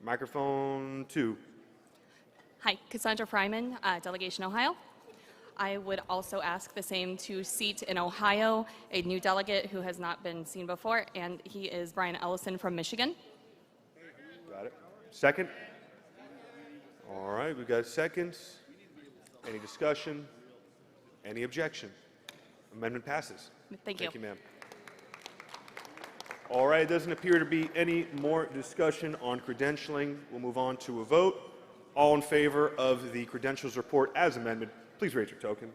Microphone 2. Hi, Cassandra Fryman, Delegation Ohio. I would also ask the same to seat in Ohio a new delegate who has not been seen before, and he is Brian Ellison from Michigan. Got it. Second? All right, we've got seconds. Any discussion? Any objection? Amendment passes. Thank you. Thank you, ma'am. All right, it doesn't appear to be any more discussion on credentialing. We'll move on to a vote. All in favor of the credentials report as amended, please raise your token.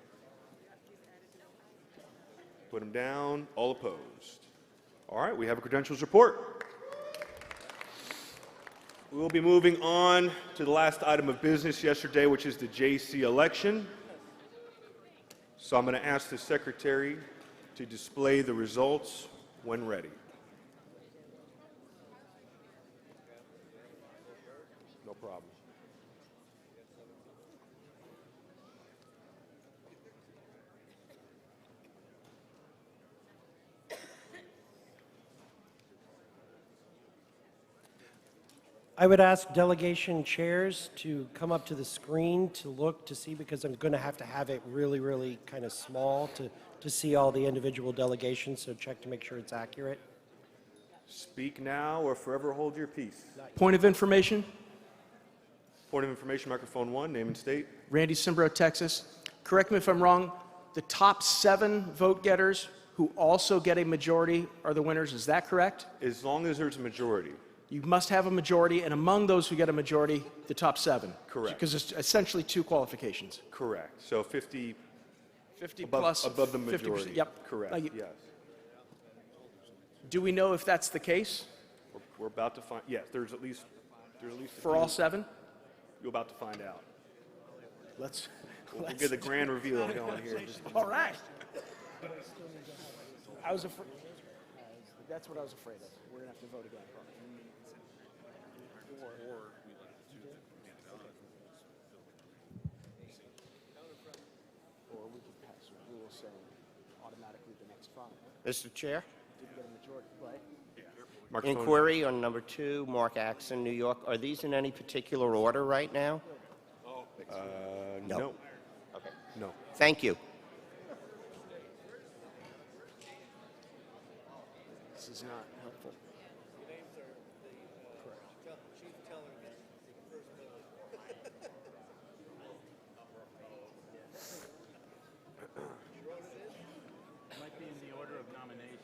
Put them down. All opposed. All right, we have a credentials report. We'll be moving on to the last item of business yesterday, which is the JC election. So I'm going to ask the secretary to display the results when ready. No problem. I would ask delegation chairs to come up to the screen to look to see, because I'm going to have it really, really kind of small to see all the individual delegations, so check to make sure it's accurate. Speak now or forever hold your peace. Point of information. Point of information, microphone 1, name and state. Randy Simbro, Texas. Correct me if I'm wrong, the top 7 vote getters who also get a majority are the winners. Is that correct? As long as there's a majority. You must have a majority, and among those who get a majority, the top 7. Correct. Because it's essentially 2 qualifications. Correct. So 50 above, plus above the majority. 50%. Yep. Correct. Yes. Do we know if that's the case? We're about to find. Yes, there's at least For all 7? You're about to find out. We'll get the grand reveal going here. All right. I was afraid. That's what I was afraid of. We're going to have to vote again. Or we could pass a rule saying automatically the next 5. Mr. Chair, Didn't get a majority, right? Microphone. inquiry on number 2, Mark Axon, New York. Are these in any particular order right now? No. Okay. No. Thank you. This is not helpful. Might be in the order of nomination.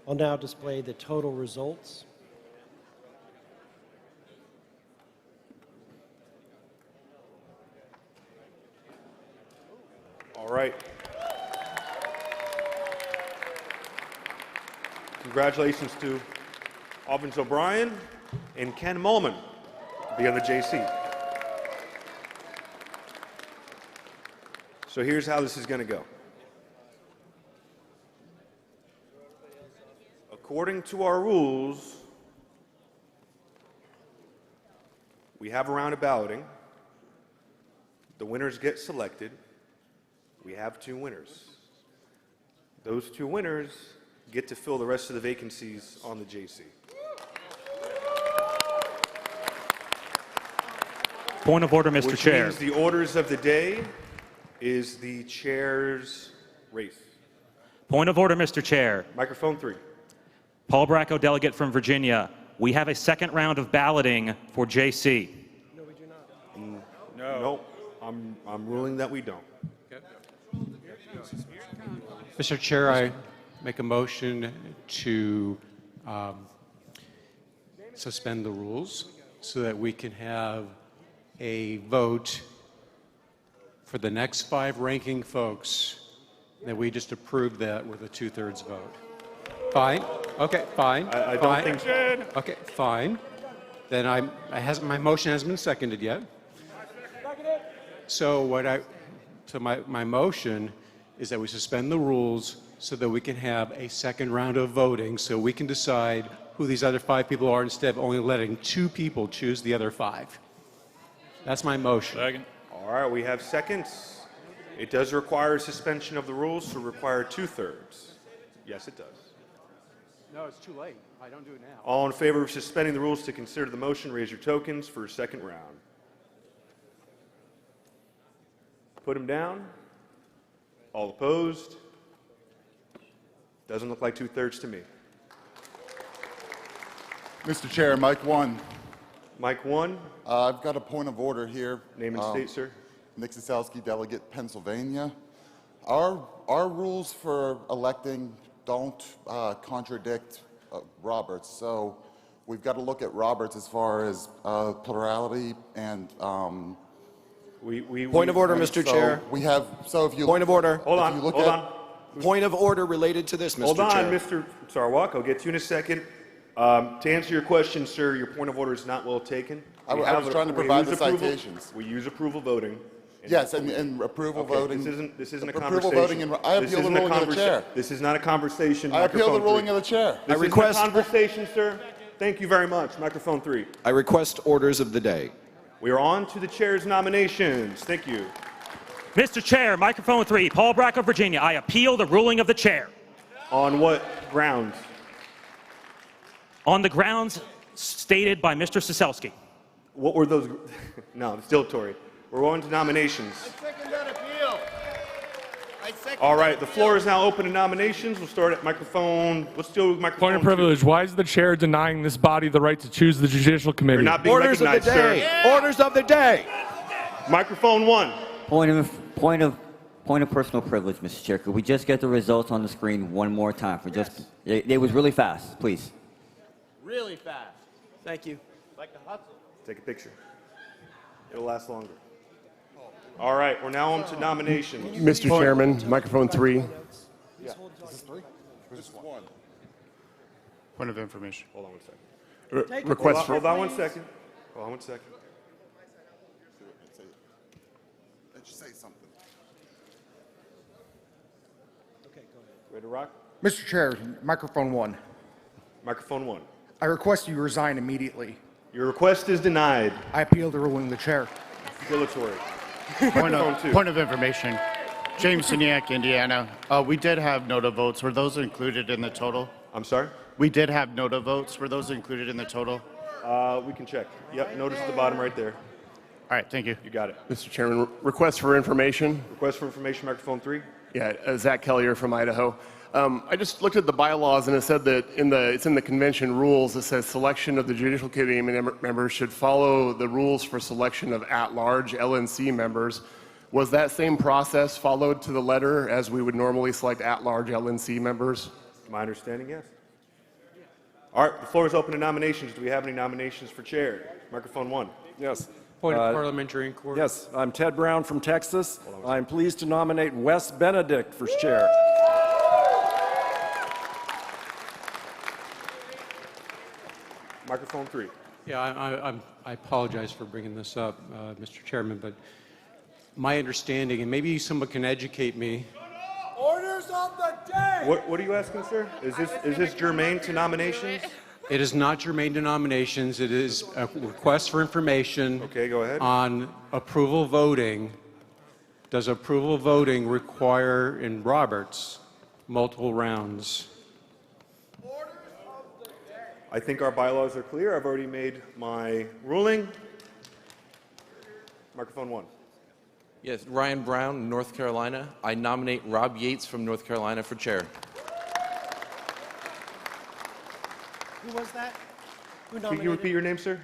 I'll now display the total results. All right. Congratulations to Alvin O'Brien and Ken Mullman to be on the JC. So here's how this is going to go. According to our rules, we have a round of balloting. The winners get selected. We have 2 winners. Those 2 winners get to fill the rest of the vacancies on the JC. Point of order, Mr. Chair. Which means the orders of the day is the chair's race. Point of order, Mr. Chair. Microphone 3. Paul Bracco, delegate from Virginia. We have a second round of balloting for JC. No, we do not. No. I'm ruling that we don't. Mr. Chair, I make a motion to suspend the rules so that we can have a vote for the next 5 ranking folks, that we just approve that with a 2/3 vote. Fine. Okay, fine. I don't fine. think so. Okay, fine. Then my motion hasn't been seconded yet. So my motion is that we suspend the rules so that we can have a second round of voting so we can decide who these other 5 people are instead of only letting 2 people choose the other 5. That's my motion. Second. All right, we have seconds. It does require suspension of the rules, so require 2/3. Yes, it does. No, it's too late. I don't do it now. All in favor of suspending the rules to consider the motion, raise your tokens for a second round. Put them down. All opposed? Doesn't look like 2/3 to me. Mr. Chair, Mike 1. Mike 1, I've got a point of order here. name and state, sir. Nick Sosowski, delegate, Pennsylvania. Our rules for electing don't contradict Roberts, so we've got to look at Roberts as far as plurality and. Point of order, Mr. So Chair. we have. So if you Point of order. Hold on, if you look hold at, on. Point of order related to this, Mr. Hold on, Chair. Mr. Sarwak. I'll get to you in a second. To answer your question, sir, your point of order is not well taken. I We was have trying to we provide use the approval- citations. We use approval voting. Yes, and approval Okay, voting. This isn't a approval conversation. voting, and I This appeal the isn't a ruling of the chair. This is not a conversation. I appeal the Microphone ruling 3. of the chair. This request- isn't a conversation, sir. Thank you very much. Microphone 3. I request orders of the day. We are on to the chair's nominations. Thank you. Mr. Chair, microphone 3, Paul Bracco, Virginia. I appeal the ruling of the chair. On what grounds? On the grounds stated by Mr. Sosowski. What were those? No, it's dilatory. We're on to nominations. Second that appeal. All right, the floor is now open to nominations. We'll start at microphone. Let's do microphone. Point of 2. privilege. Why is the chair denying this body the right to choose the Judicial Committee? You're not being Orders of the recognized, day. sir. Orders of the day. Microphone 1. Point of personal privilege, Mr. Chair. Could we just get the results on the screen one more time? For just, it was really fast, please. Really fast. Thank you. Take a picture. It'll last longer. All right, we're now on to nominations. Mr. Chairman, microphone 3. This is 3? This is 1. Point of information. Hold on one second. Request for. Hold on one second. Hold on one second. Let's say something. Ready to rock? Mr. Chair, microphone 1. Microphone 1. I request you resign immediately. Your request is denied. I appeal the ruling of the chair. Dilatory. Point of information. James Siniak, Indiana. We did have NOTA votes. Were those included in the total? I'm sorry? We did have NOTA votes. Were those included in the total? We can check. Yep, notice at the bottom right there. All right, thank you. You got it. Mr. Chairman, request for information. Request for information, microphone 3. Yeah, Zach Kellier from Idaho. I just looked at the bylaws and it said that it's in the convention rules. It says selection of the Judicial Committee members should follow the rules for selection of at-large LNC members. Was that same process followed to the letter as we would normally select at-large LNC members? My understanding, yes. All right, the floor is open to nominations. Do we have any nominations for chair? Microphone 1. Yes. Point of parliamentary inquiry. Yes, I'm Ted Brown from Texas. I'm pleased to nominate Wes Benedict for chair. Microphone 3. Yeah, I apologize for bringing this up, Mr. Chairman, but my understanding, and maybe someone can educate me. Orders of the day! What are you asking, sir? Is this germane to nominations? It is not germane to nominations. It is a request for information. Okay, go ahead. On approval voting. Does approval voting require, in Roberts, multiple rounds? I think our bylaws are clear. I've already made my ruling. Microphone 1. Yes, Ryan Brown, North Carolina. I nominate Rob Yates from North Carolina for chair. Who was that? Who Can you nominated? repeat your name, sir?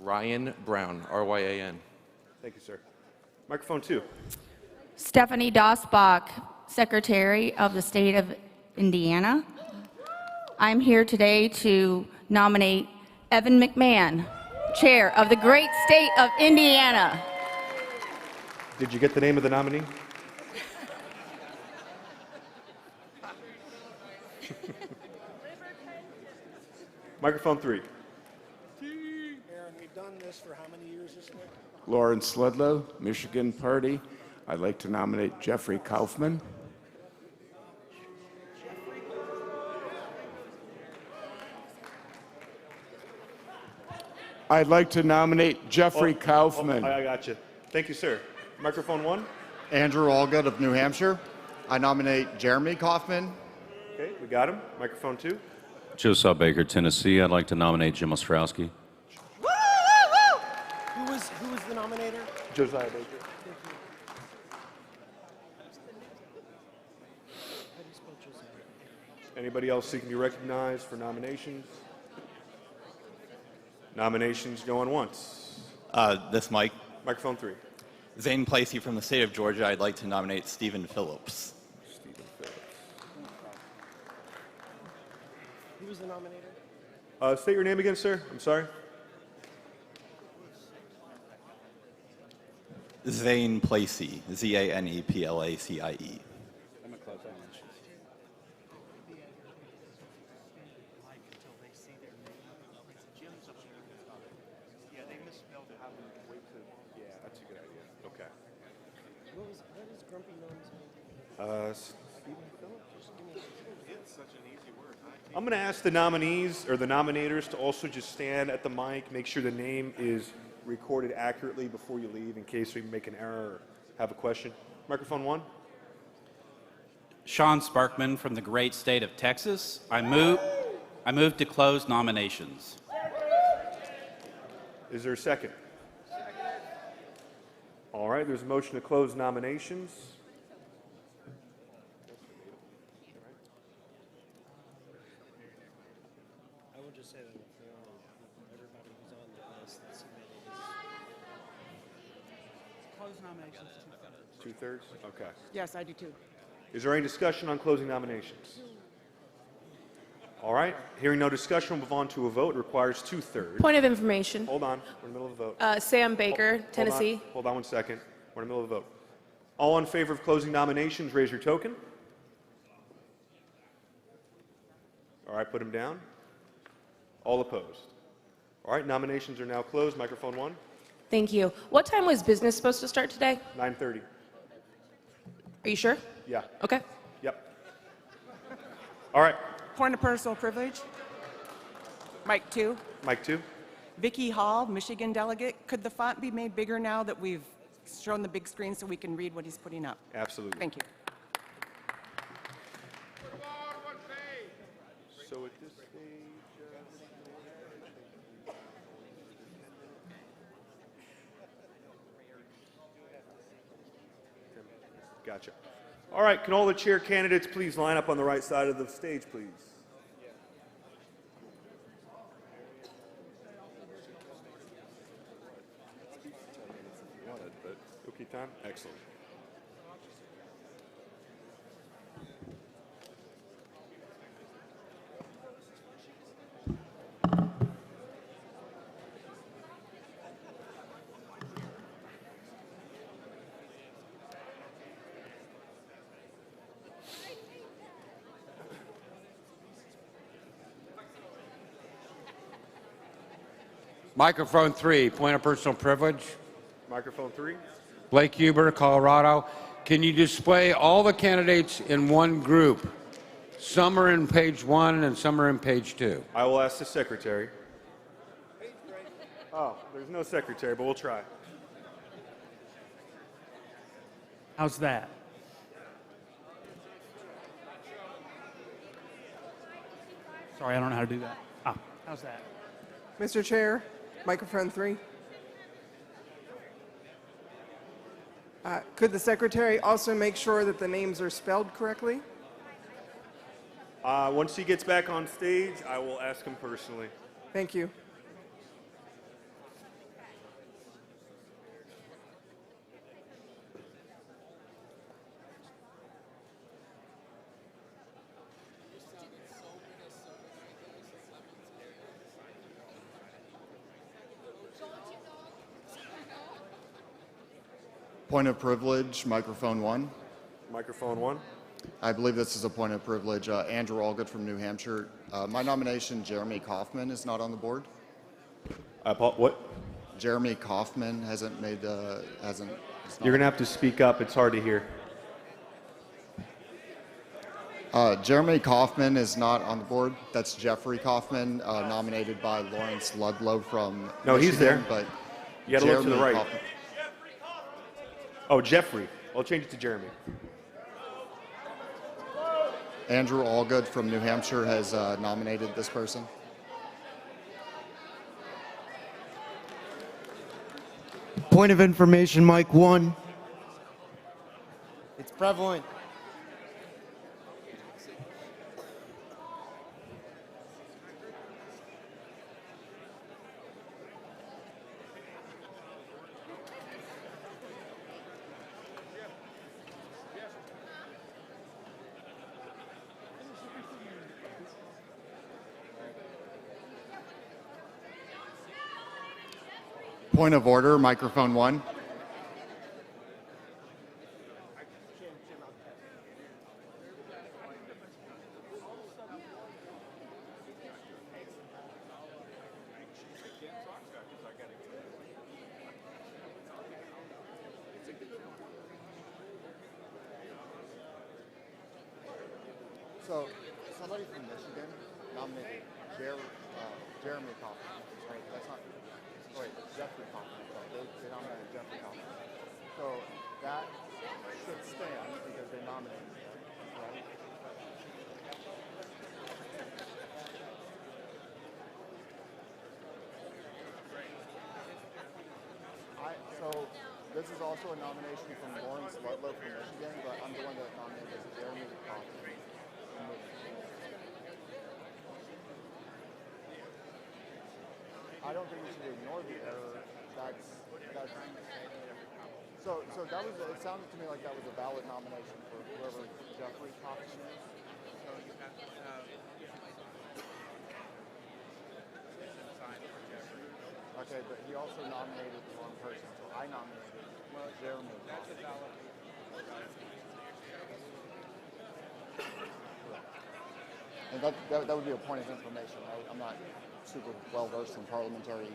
Ryan Brown, R-Y-A-N. Thank you, sir. Microphone 2. Stephanie Dossbach, Secretary of the State of Indiana. I'm here today to nominate Evan McMahon, Chair of the great state of Indiana. Did you get the name of the nominee? Microphone 3. Aaron, we've done this for how many years this week? Lawrence Sledlow, Michigan Party. I'd like to nominate Jeffrey Kaufman. I'd like to nominate Jeffrey Kaufman. I got you. Thank you, sir. Microphone 1. Andrew Allgood of New Hampshire. I nominate Jeremy Kaufman. Okay, we got him. Microphone 2. Josiah Baker, Tennessee. I'd like to nominate Jim Ostrowski. Who was the nominator? Josiah Baker. Anybody else seeking to be recognized for nominations? Nominations going once. This mic. Microphone 3. Zane Placey from the state of Georgia. I'd like to nominate Stephen Phillips. Stephen Phillips. Who was the nominator? State your name again, sir. I'm sorry. Zane Placey. Zaneplacie. I'm going to ask the nominees or the nominators to also just stand at the mic, make sure the name is recorded accurately before you leave in case we make an error or have a question. Microphone 1. Sean Sparkman from the great state of Texas. I move to close nominations. Is there a second? All right, there's a motion to close nominations. I will just say that everybody who's on the list that submitted is... Close nominations. 2/3? Okay. Yes, I do too. Is there any discussion on closing nominations? All right, hearing no discussion, we'll move on to a vote. It requires 2/3. Point of information. Hold on, we're in the middle of a vote. Sam Baker, Hold Tennessee. Hold on 1 second. We're in the middle of a vote. All in favor of closing nominations, raise your token. All right, put them down. All opposed. All right, nominations are now closed. Microphone 1. Thank you. What time was business supposed to start today? 9:30. Are you sure? Yeah. Okay. Yep. All right, Point of personal privilege. Mike 2. Mike 2. Vicky Hall, Michigan delegate. Could the font be made bigger now that we've shown the big screen so we can read what he's putting up? Absolutely. Thank you. So at this stage, gotcha. All right, can all the chair candidates please line up on the right side of the stage, please? Okay, time? Excellent. Microphone 3, point of personal privilege. Microphone 3. Blake Huber, Colorado. Can you display all the candidates in one group? Some are in page 1 and some are in page 2. I will ask the secretary. Oh, there's no secretary, but we'll try. How's that? Sorry, I don't know how to do that. Ah, how's that? Mr. Chair, microphone 3. Could the secretary also make sure that the names are spelled correctly? Once he gets back on stage, I will ask him personally. Thank you. Point of privilege, microphone 1. Microphone 1. I believe this is a point of privilege. Andrew Allgood from New Hampshire. My nomination, Jeremy Kaufman, is not on the board. What? Jeremy Kaufman hasn't You're going to have to speak up. It's hard to hear. Jeremy Kaufman is not on the board. That's Jeffrey Kaufman, nominated by Lawrence Ludlow from No, Michigan, he's there. But You got to look to the Jeremy right. Kaufman- Oh, Jeffrey. I'll change it to Jeremy. Andrew Allgood from New Hampshire has nominated this person. Point of information, Mike 1. It's prevalent. Point of order, microphone 1. So, somebody from Michigan nominated Jeremy Kaufman. Right? That's not. Wait, Jeffrey Kaufman. They nominated Jeffrey Kaufman. So that should stand because they nominated him, right? So this is also a nomination from Lawrence Ludlow from Michigan, but I'm the one that nominated Jeremy Kaufman. I don't think we should ignore the error. So that was. It sounded to me like that was a valid nomination for whoever Jeffrey Kaufman is. So you have to have. Okay, but he also nominated the wrong person, so I nominated Jeremy. That's a valid. And that would be a point of information, right? I'm not super well versed in parliamentary.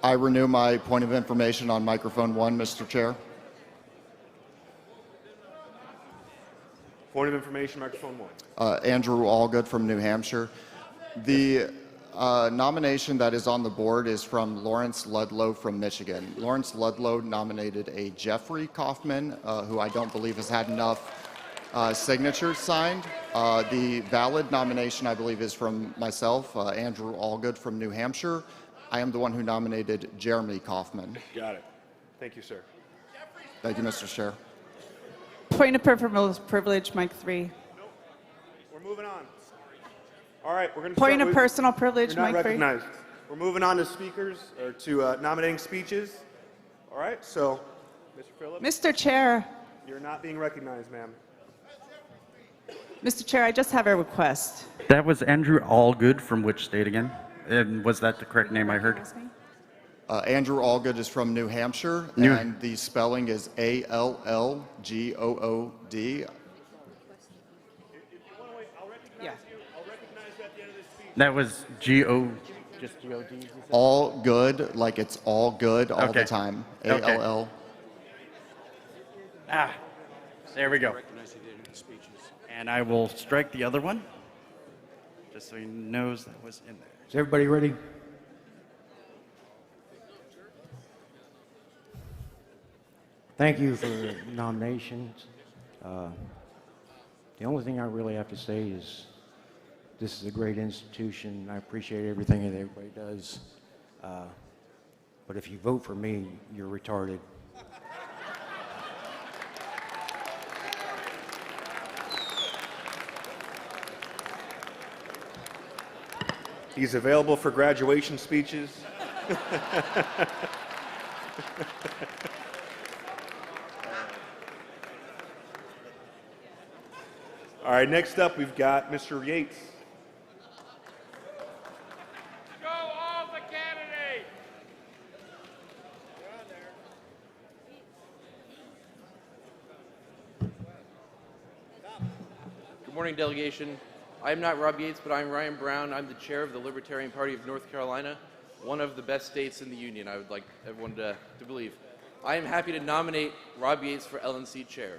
I renew my point of information on microphone 1, Mr. Chair. Point of information, microphone 1. Andrew Allgood from New Hampshire. The nomination that is on the board is from Lawrence Ludlow from Michigan. Lawrence Ludlow nominated a Jeffrey Kaufman, who I don't believe has had enough signatures signed. The valid nomination, I believe, is from myself, Andrew Allgood from New Hampshire. I am the one who nominated Jeremy Kaufman. Got it. Thank you, sir. Thank you, Mr. Chair. Point of privilege, Mike 3. We're moving on. All right, we're going to Point of personal privilege, You're not Mike 3. recognized. We're moving on to speakers, or to nominating speeches. All right, so, Mr. Phillips. Mr. Chair, You're not being recognized, ma'am. Mr. Chair, I just have a request. That was Andrew Allgood from which state again? And was that the correct name I heard? Andrew Allgood is from New Hampshire, and the spelling is A-L-L-G-O-O-D. Yeah. That was G-O, just G-O-D? All good, like it's all good all the time. A-L-L. Ah, there we go. And I will strike the other one, just so he knows that was in there. Is everybody ready? Thank you for the nominations. The only thing I really have to say is this is a great institution. I appreciate everything that everybody does. But if you vote for me, you're retarded. He's available for graduation speeches. All right, next up we've got Mr. Yates. Go all the candidates! Good morning, delegation. I am not Rob Yates, but I'm Ryan Brown. I'm the chair of the Libertarian Party of North Carolina. one of the best states in the union, I would like everyone to believe. I am happy to nominate Rob Yates for LNC chair.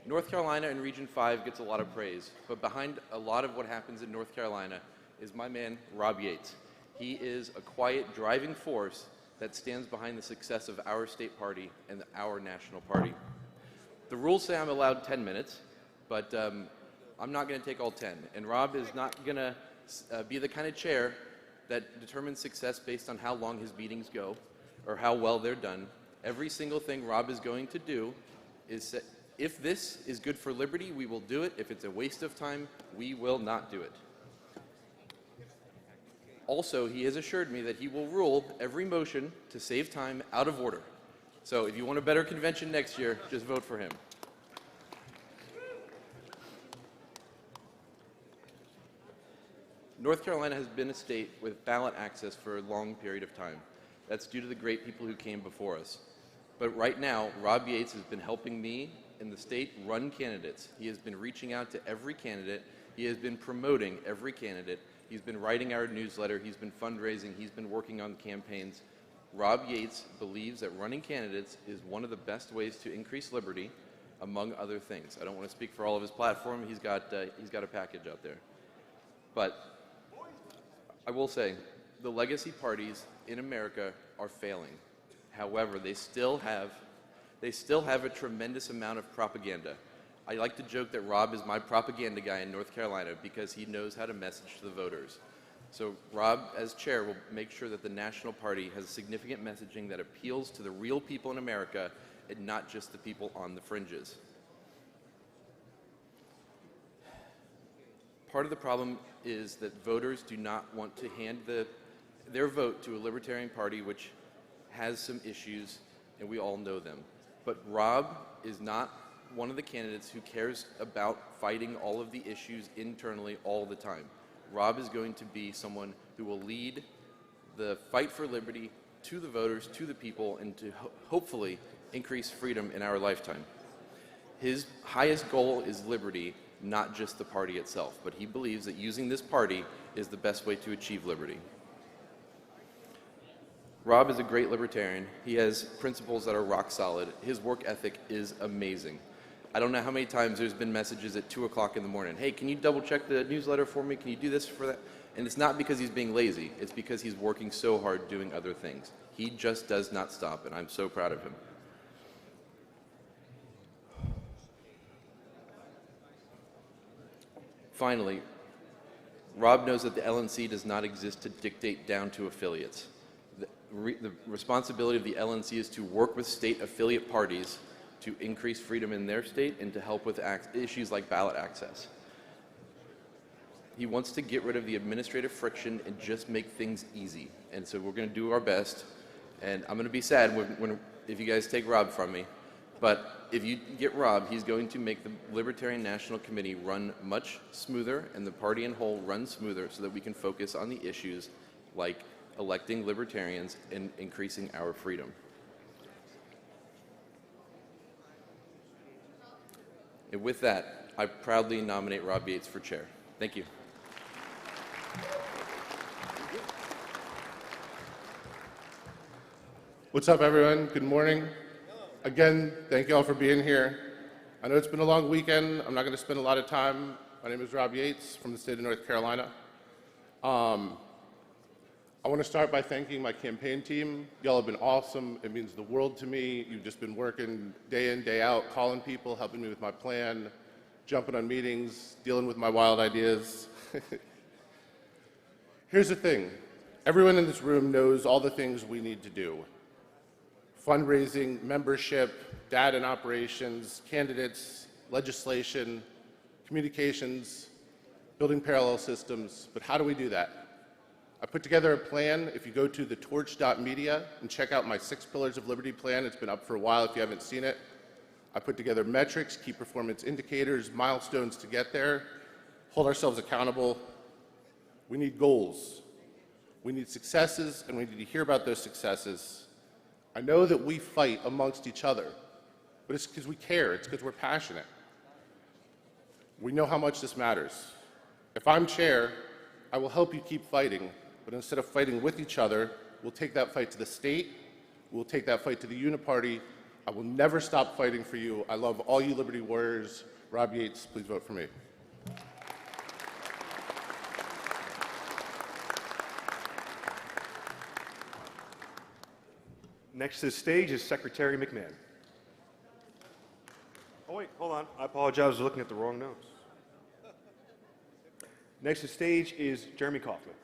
North Carolina in Region 5 gets a lot of praise, but behind a lot of what happens in North Carolina is my man, Rob Yates. He is a quiet driving force that stands behind the success of our state party and our national party. The rules say I'm allowed 10 minutes, but I'm not going to take all 10. And Rob is not going to be the kind of chair that determines success based on how long his meetings go or how well they're done. Every single thing Rob is going to do is if this is good for liberty, we will do it. If it's a waste of time, we will not do it. Also, he has assured me that he will rule every motion to save time out of order. So if you want a better convention next year, just vote for him. North Carolina has been a state with ballot access for a long period of time. That's due to the great people who came before us. But right now, Rob Yates has been helping me in the state run candidates. He has been reaching out to every candidate. He has been promoting every candidate. He's been writing our newsletter. He's been fundraising. He's been working on campaigns. Rob Yates believes that running candidates is one of the best ways to increase liberty, among other things. I don't want to speak for all of his platform. He's got a package out there. But I will say, the legacy parties in America are failing. However, they still have a tremendous amount of propaganda. I like to joke that Rob is my propaganda guy in North Carolina because he knows how to message to the voters. So Rob, as chair, will make sure that the national party has significant messaging that appeals to the real people in America and not just the people on the fringes. Part of the problem is that voters do not want to hand their vote to a Libertarian Party which has some issues, and we all know them. But Rob is not one of the candidates who cares about fighting all of the issues internally all the time. Rob is going to be someone who will lead the fight for liberty to the voters, to the people, and to hopefully increase freedom in our lifetime. His highest goal is liberty, not just the party itself, but he believes that using this party is the best way to achieve liberty. Rob is a great libertarian. He has principles that are rock solid. His work ethic is amazing. I don't know how many times there's been messages at 2 o'clock in the morning. Hey, can you double check the newsletter for me? Can you do this for that? And it's not because he's being lazy. It's because he's working so hard doing other things. He just does not stop, and I'm so proud of him. Finally, Rob knows that the LNC does not exist to dictate down to affiliates. The responsibility of the LNC is to work with state affiliate parties to increase freedom in their state and to help with issues like ballot access. He wants to get rid of the administrative friction and just make things easy. And so we're going to do our best. And I'm going to be sad if you guys take Rob from me. But if you get Rob, he's going to make the Libertarian National Committee run much smoother and the party in whole run smoother so that we can focus on the issues like electing libertarians and increasing our freedom. And with that, I proudly nominate Rob Yates for chair. Thank you. What's up, everyone? Good morning. Again, thank you all for being here. I know it's been a long weekend. I'm not going to spend a lot of time. My name is Rob Yates from the state of North Carolina. I want to start by thanking my campaign team. Y'all have been awesome. It means the world to me. You've just been working day in, day out, calling people, helping me with my plan, jumping on meetings, dealing with my wild ideas. Here's the thing. Everyone in this room knows all the things we need to do. Fundraising, membership, data and operations, candidates, legislation, communications, building parallel systems. But how do we do that? I put together a plan. If you go to thetorch.media and check out my 6 Pillars of Liberty plan, it's been up for a while if you haven't seen it. I put together metrics, key performance indicators, milestones to get there, hold ourselves accountable. We need goals. We need successes, and we need to hear about those successes. I know that we fight amongst each other, but it's because we care. It's because we're passionate. We know how much this matters. If I'm chair, I will help you keep fighting, But instead of fighting with each other, we'll take that fight to the state. We'll take that fight to the Uniparty. I will never stop fighting for you. I love all you Liberty Warriors. Rob Yates, please vote for me. Next to the stage is Secretary McMahon. Oh, wait, hold on. I apologize. I was looking at the wrong notes. Next to the stage is Jeremy Kaufman.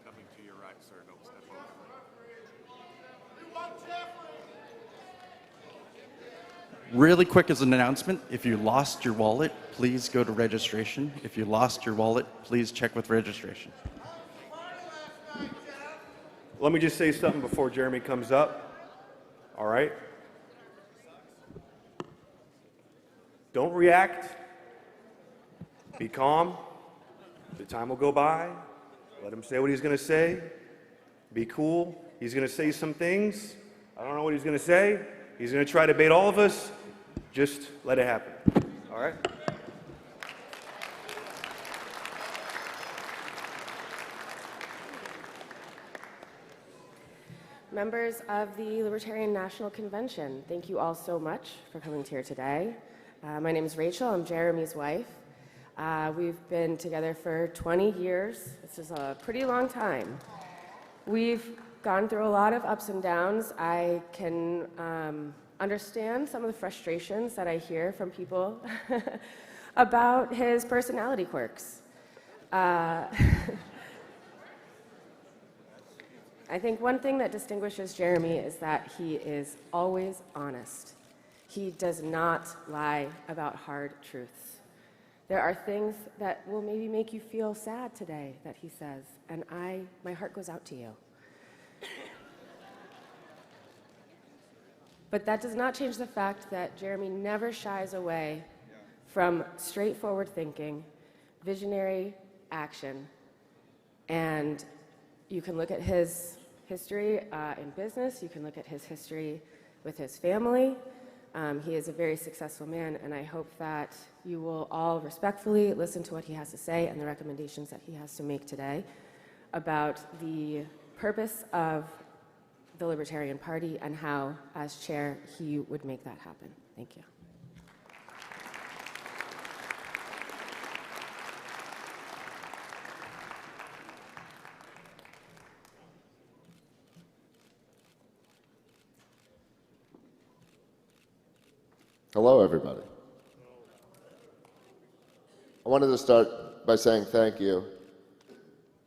Coming to your right, sir. Don't step over. Really quick as an announcement, if you lost your wallet, please go to registration. If you lost your wallet, please check with registration. Let me just say something before Jeremy comes up. All right? Don't react. Be calm. The time will go by. Let him say what he's going to say. Be cool. He's going to say some things. I don't know what he's going to say. He's going to try to bait all of us. Just let it happen. All right? Members of the Libertarian National Convention, thank you all so much for coming here today. My name is Rachel. I'm Jeremy's wife. We've been together for 20 years. This is a pretty long time. We've gone through a lot of ups and downs. I can understand some of the frustrations that I hear from people about his personality quirks. I think one thing that distinguishes Jeremy is that he is always honest. He does not lie about hard truths. There are things that will maybe make you feel sad today that he says, and my heart goes out to you. But that does not change the fact that Jeremy never shies away from straightforward thinking, visionary action, and you can look at his history in business, you can look at his history with his family. He is a very successful man, and I hope that you will all respectfully listen to what he has to say and the recommendations that he has to make today about the purpose of the Libertarian Party and how, as chair, he would make that happen. Thank you. Hello, everybody. I wanted to start by saying thank you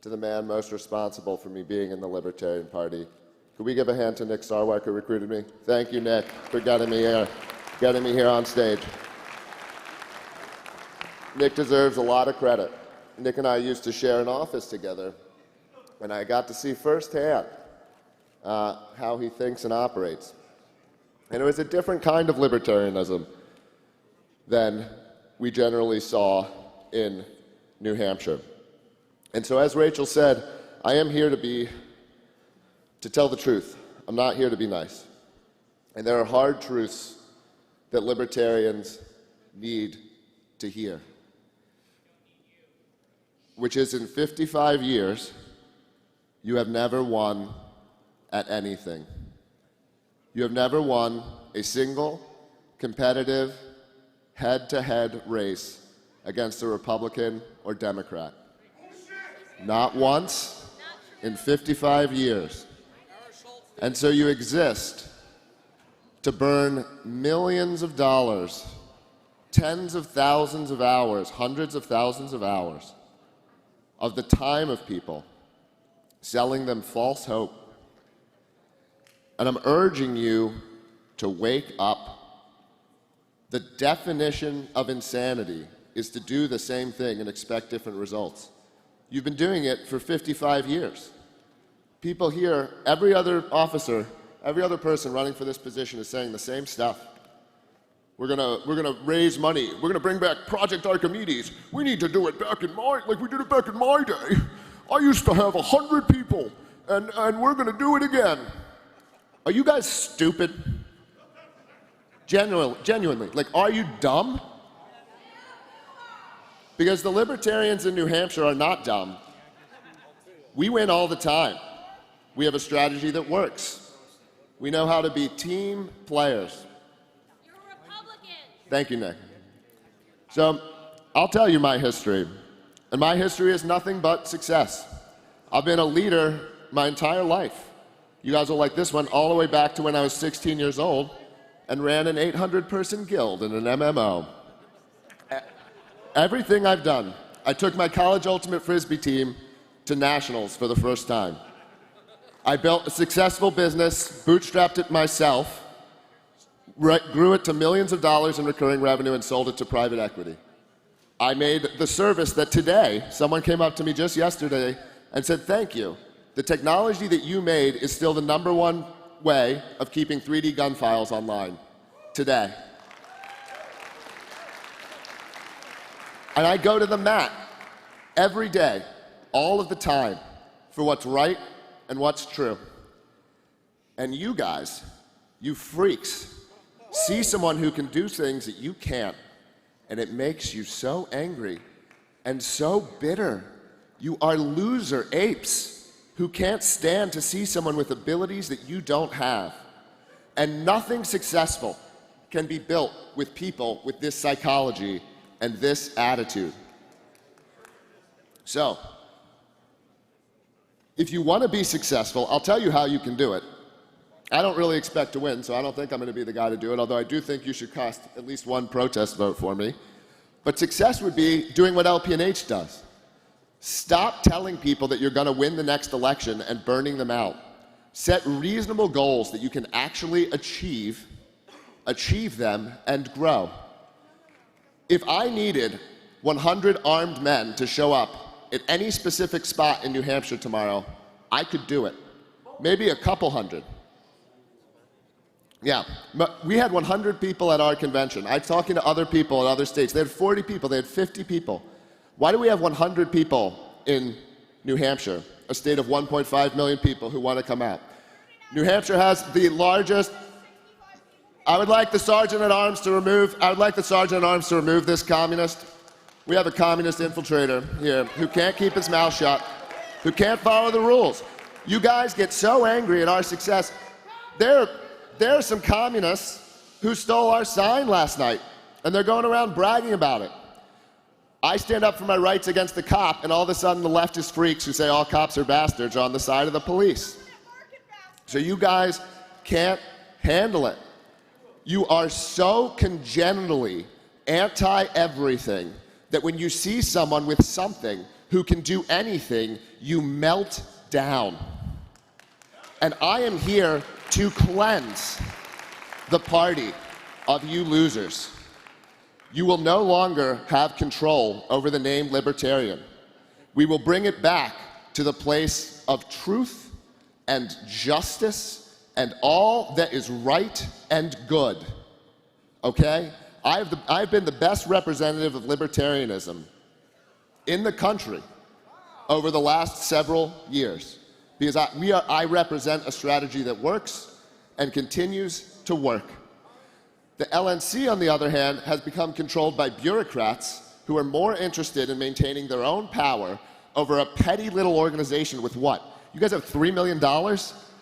to the man most responsible for me being in the Libertarian Party. Could we give a hand to Nick Sarwark, who recruited me? Thank you, Nick, for getting me here on stage. Nick deserves a lot of credit. Nick and I used to share an office together, and I got to see firsthand how he thinks and operates. And it was a different kind of libertarianism than we generally saw in New Hampshire. And so, as Rachel said, I am here to tell the truth. I'm not here to be nice. And there are hard truths that libertarians need to hear, which is in 55 years, you have never won at anything. You have never won a single competitive head-to-head race against a Republican or Democrat. Not once in 55 years. And so you exist to burn millions of dollars, tens of thousands of hours, hundreds of thousands of hours of the time of people, selling them false hope. And I'm urging you to wake up. The definition of insanity is to do the same thing and expect different results. You've been doing it for 55 years. People here, every other officer, every other person running for this position is saying the same stuff. We're gonna raise money. We're gonna bring back Project Archimedes. We need to do it back like we did it back in my day. I used to have 100 people and we're going to do it again. Are you guys stupid? Genuinely. Like, are you dumb? Because the Libertarians in New Hampshire are not dumb. We win all the time. We have a strategy that works. We know how to be team players. You're a Republican. Thank you, Nick. So, I'll tell you my history. And my history is nothing but success. I've been a leader my entire life. You guys will like this one, all the way back to when I was 16 years old and ran an 800-person guild in an MMO. Everything I've done. I took my college ultimate frisbee team to nationals for the first time. I built a successful business, bootstrapped it myself, grew it to millions of dollars in recurring revenue, and sold it to private equity. I made the service that today, someone came up to me just yesterday and said, thank you. The technology that you made is still the #1 way of keeping 3D gun files online today. And I go to the mat every day, all of the time, for what's right and what's true. And you guys, you freaks, see someone who can do things that you can't, and it makes you so angry and so bitter. You are loser apes who can't stand to see someone with abilities that you don't have. And nothing successful can be built with people with this psychology and this attitude. So, if you want to be successful, I'll tell you how you can do it. I don't really expect to win, so I don't think I'm going to be the guy to do it, although I do think you should cast at least one protest vote for me. But success would be doing what LPNH does. Stop telling people that you're going to win the next election and burning them out. Set reasonable goals that you can actually achieve them, and grow. If I needed 100 armed men to show up at any specific spot in New Hampshire tomorrow, I could do it. Maybe a couple hundred. Yeah, we had 100 people at our convention. I was talking to other people in other states. They had 40 people, they had 50 people. Why do we have 100 people in New Hampshire, a state of 1.5 million people who want to come out? New Hampshire has the largest. I would like the Sergeant at Arms to remove this communist. We have a communist infiltrator here who can't keep his mouth shut, who can't follow the rules. You guys get so angry at our success. There are some communists who stole our sign last night, and they're going around bragging about it. I stand up for my rights against the cop, and all of a sudden the leftist freaks who say all cops are bastards are on the side of the police. So you guys can't handle it. You are so congenitally anti-everything that when you see someone with something who can do anything, you melt down. And I am here to cleanse the party of you losers. You will no longer have control over the name Libertarian. We will bring it back to the place of truth and justice and all that is right and good, okay? I've been the best representative of libertarianism in the country over the last several years because I represent a strategy that works and continues to work. The LNC, on the other hand, has become controlled by bureaucrats who are more interested in maintaining their own power over a petty little organization with what? You guys have $3 million?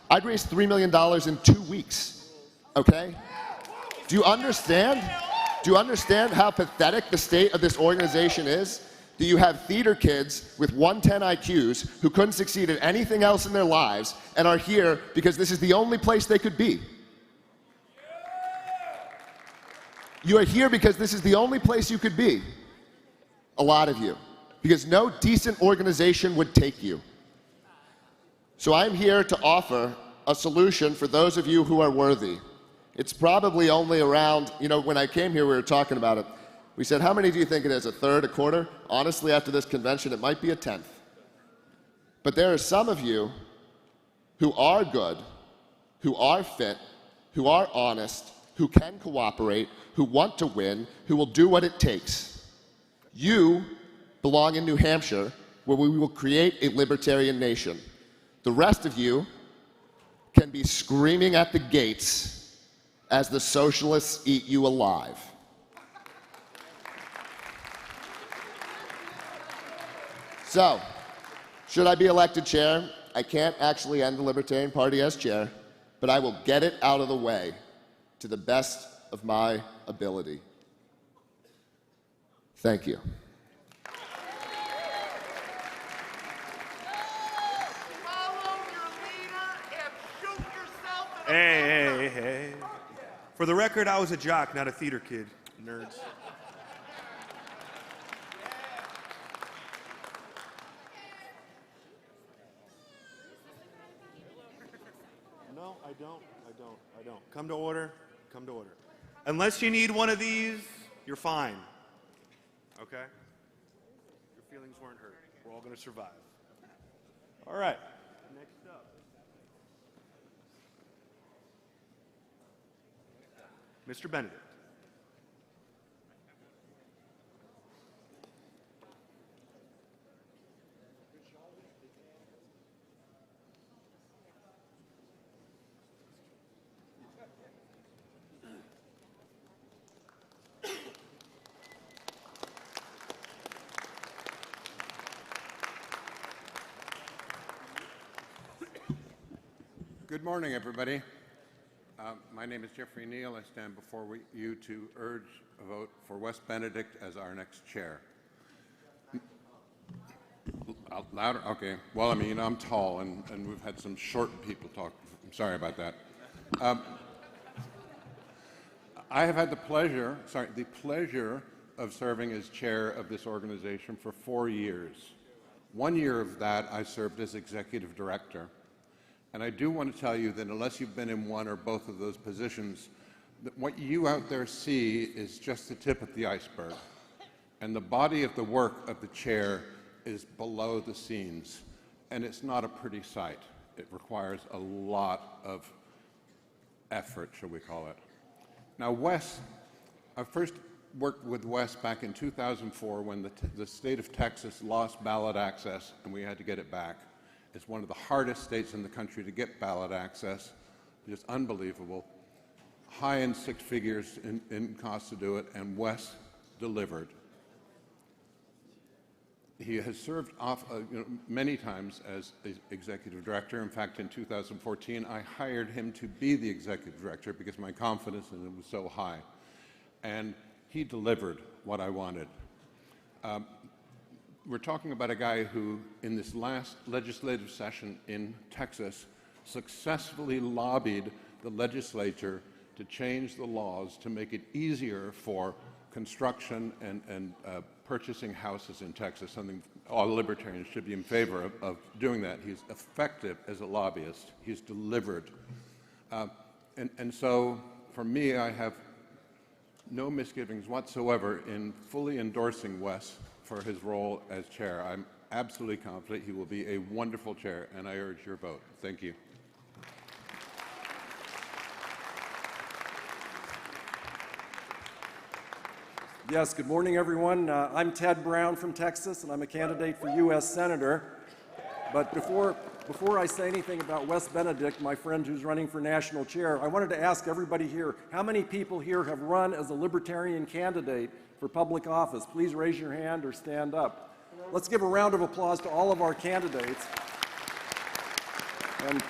I'd raise $3 million in 2 weeks, okay? Do you understand? Do you understand how pathetic the state of this organization is? That you have theater kids with 110 IQs who couldn't succeed at anything else in their lives and are here because this is the only place they could be. You are here because this is the only place you could be. A lot of you. Because no decent organization would take you. So I'm here to offer a solution for those of you who are worthy. It's probably only around, when I came here we were talking about it. We said, how many do you think it is? A third, a quarter? Honestly, after this convention, it might be a tenth. But there are some of you who are good, who are fit, who are honest, who can cooperate, who want to win, who will do what it takes. You belong in New Hampshire, where we will create a libertarian nation. The rest of you can be screaming at the gates as the socialists eat you alive. So, should I be elected chair? I can't actually end the Libertarian Party as chair, but I will get it out of the way to the best of my ability. Thank you. Hey. For the record, I was a jock, not a theater kid. Nerds. No, I don't. Come to order. Come to order. Unless you need one of these, you're fine. Okay? Your feelings weren't hurt. We're all going to survive. All right. Next up. Mr. Benedict. Good morning, everybody. My name is Jeffrey Neal. I stand before you to urge a vote for Wes Benedict as our next chair. Louder? Okay. Well, I mean, I'm tall, and we've had some short people talk. I'm sorry about that. I have had the pleasure of serving as chair of this organization for 4 years. 1 year of that, I served as executive director. And I do want to tell you that unless you've been in one or both of those positions, that what you out there see is just the tip of the iceberg. And the body of the work of the chair is below the scenes. And it's not a pretty sight. It requires a lot of effort, shall we call it. Now, Wes, I first worked with Wes back in 2004 when the state of Texas lost ballot access and we had to get it back. It's one of the hardest states in the country to get ballot access. Just unbelievable. High in six figures in cost to do it, and Wes delivered. He has served many times as executive director. In fact, in 2014, I hired him to be the executive director because my confidence in him was so high. And he delivered what I wanted. We're talking about a guy who, in this last legislative session in Texas, successfully lobbied the legislature to change the laws to make it easier for construction and purchasing houses in Texas, something all libertarians should be in favor of doing that. He's effective as a lobbyist. He's delivered. And so, for me, I have no misgivings whatsoever in fully endorsing Wes for his role as chair. I'm absolutely confident he will be a wonderful chair, and I urge your vote. Thank you. Yes, good morning, everyone. I'm Ted Brown from Texas, and I'm a candidate for U.S. Senator. But before I say anything about Wes Benedict, my friend who's running for national chair, I wanted to ask everybody here, how many people here have run as a Libertarian candidate for public office? Please raise your hand or stand up. Let's give a round of applause to all of our candidates. And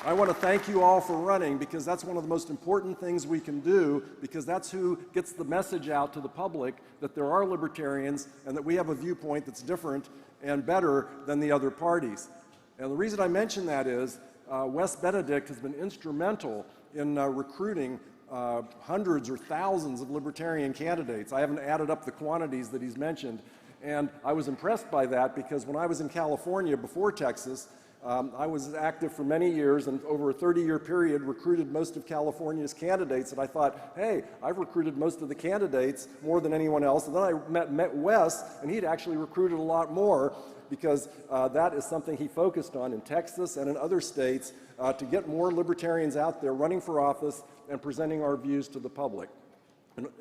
I want to thank you all for running, because that's one of the most important things we can do, because that's who gets the message out to the public that there are libertarians and that we have a viewpoint that's different and better than the other parties. And the reason I mention that is Wes Benedict has been instrumental in recruiting hundreds or thousands of libertarian candidates. I haven't added up the quantities that he's mentioned. And I was impressed by that because when I was in California before Texas, I was active for many years and over a 30-year period recruited most of California's candidates, and I thought, hey, I've recruited most of the candidates more than anyone else. And then I met Wes, and he'd actually recruited a lot more, because that is something he focused on in Texas and in other states to get more libertarians out there running for office and presenting our views to the public.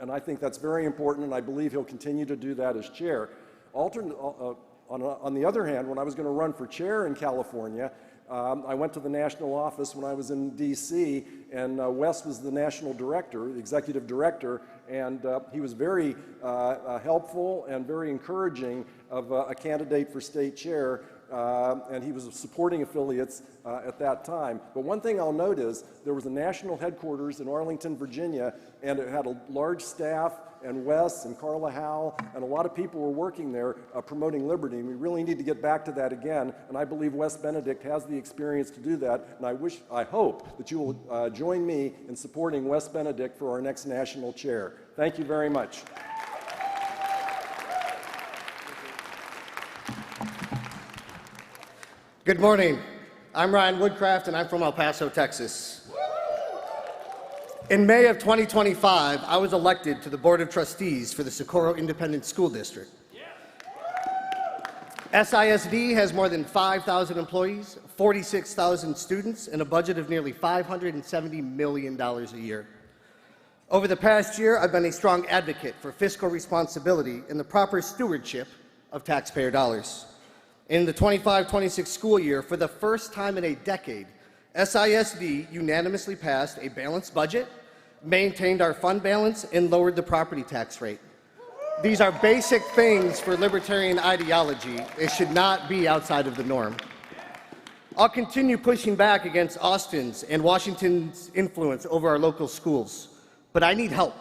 And I think that's very important, and I believe he'll continue to do that as chair. On the other hand, when I was going to run for chair in California, I went to the national office when I was in D.C., and Wes was the national director, the executive director, and he was very helpful and very encouraging of a candidate for state chair, and he was supporting affiliates at that time. But one thing I'll note is there was a national headquarters in Arlington, Virginia, and it had a large staff, and Wes and Carla Howell and a lot of people were working there promoting liberty, and we really need to get back to that again, and I believe Wes Benedict has the experience to do that, and I hope that you will join me in supporting Wes Benedict for our next national chair. Thank you very much. Good morning. I'm Ryan Woodcraft, and I'm from El Paso, Texas. In May of 2025, I was elected to the Board of Trustees for the Socorro Independent School District. SISD has more than 5,000 employees, 46,000 students, and a budget of nearly $570 million a year. Over the past year, I've been a strong advocate for fiscal responsibility and the proper stewardship of taxpayer dollars. In the 25-26 school year, for the first time in a decade, SISD unanimously passed a balanced budget, maintained our fund balance, and lowered the property tax rate. These are basic things for libertarian ideology. It should not be outside of the norm. I'll continue pushing back against Austin's and Washington's influence over our local schools, but I need help.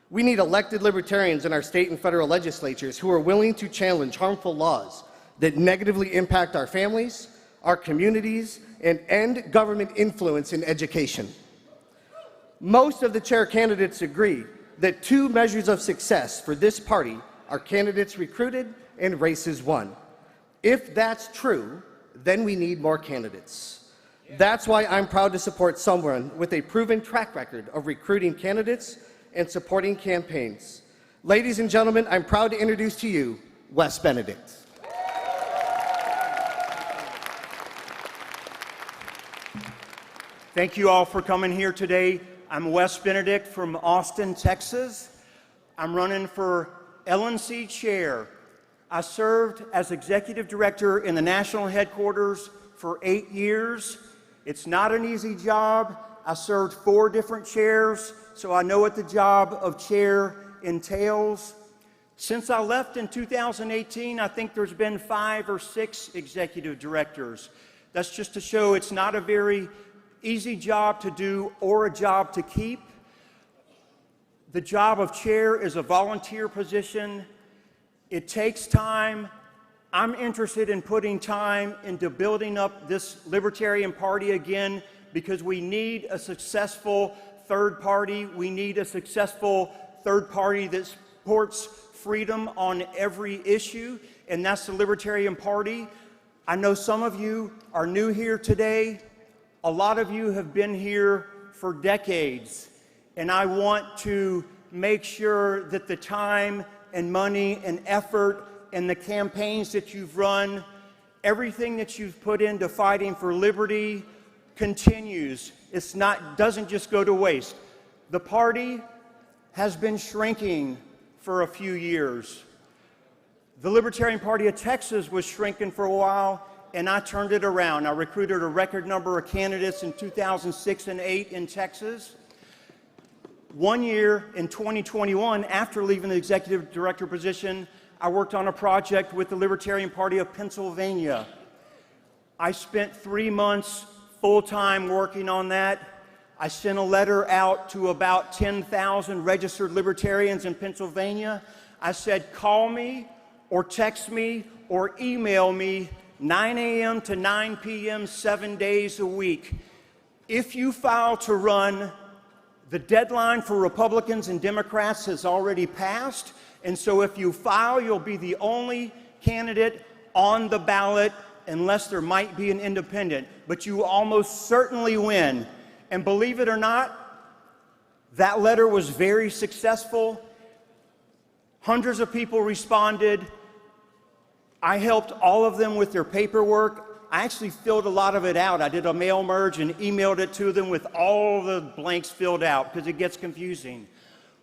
We need elected libertarians in our state and federal legislatures who are willing to challenge harmful laws that negatively impact our families, our communities, and end government influence in education. Most of the chair candidates agree that two measures of success for this party are candidates recruited and races won. If that's true, then we need more candidates. That's why I'm proud to support someone with a proven track record of recruiting candidates and supporting campaigns. Ladies and gentlemen, I'm proud to introduce to you Wes Benedict. Thank you all for coming here today. I'm Wes Benedict from Austin, Texas. I'm running for LNC chair. I served as executive director in the national headquarters for 8 years. It's not an easy job. I served 4 different chairs, so I know what the job of chair entails. Since I left in 2018, I think there's been 5 or 6 executive directors. That's just to show it's not a very easy job to do or a job to keep. The job of chair is a volunteer position. It takes time. I'm interested in putting time into building up this Libertarian Party again because we need a successful third party. We need a successful third party that supports freedom on every issue, and that's the Libertarian Party. I know some of you are new here today. A lot of you have been here for decades, and I want to make sure that the time and money and effort and the campaigns that you've run, everything that you've put into fighting for liberty continues. Doesn't just go to waste. The party has been shrinking for a few years. The Libertarian Party of Texas was shrinking for a while, and I turned it around. I recruited a record number of candidates in 2006 and 2008 in Texas. 1 year in 2021, after leaving the executive director position, I worked on a project with the Libertarian Party of Pennsylvania. I spent 3 months full-time working on that. I sent a letter out to about 10,000 registered libertarians in Pennsylvania. I said, call me or text me or email me 9 a.m. to 9 p.m. 7 days a week. If you file to run, the deadline for Republicans and Democrats has already passed, and so if you file, you'll be the only candidate on the ballot unless there might be an independent, but you almost certainly win. And believe it or not, that letter was very successful. Hundreds of people responded. I helped all of them with their paperwork. I actually filled a lot of it out. I did a mail merge and emailed it to them with all the blanks filled out because it gets confusing.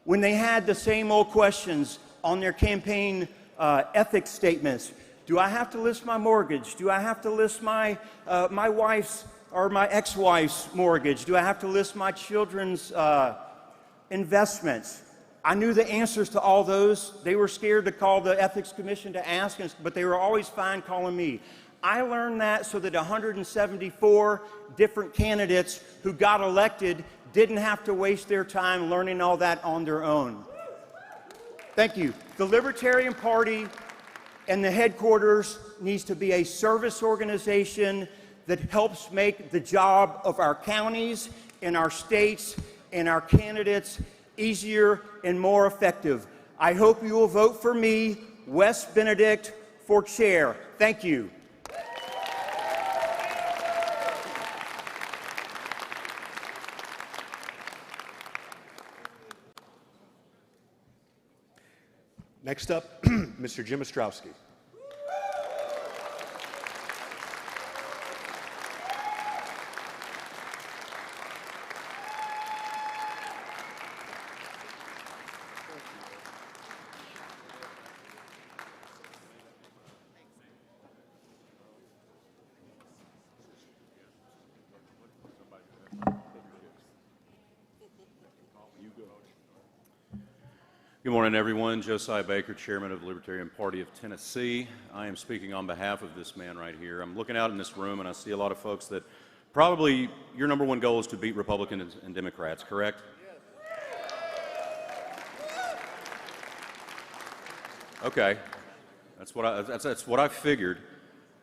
When they had the same old questions on their campaign ethics statements, Do I have to list my mortgage? Do I have to list my wife's or my ex-wife's mortgage? Do I have to list my children's investments? I knew the answers to all those. They were scared to call the Ethics Commission to ask, but they were always fine calling me. I learned that so that 174 different candidates who got elected didn't have to waste their time learning all that on their own. Thank you. The Libertarian Party and the headquarters needs to be a service organization that helps make the job of our counties and our states and our candidates easier and more effective. I hope you will vote for me, Wes Benedict, for chair. Thank you. Next up, Mr. Jim Estraki. Good morning, everyone. Josiah Baker, Chairman of the Libertarian Party of Tennessee. I am speaking on behalf of this man right here. I'm looking out in this room and I see a lot of folks that probably your number one goal is to beat Republicans and Democrats, correct? Okay, that's what I figured.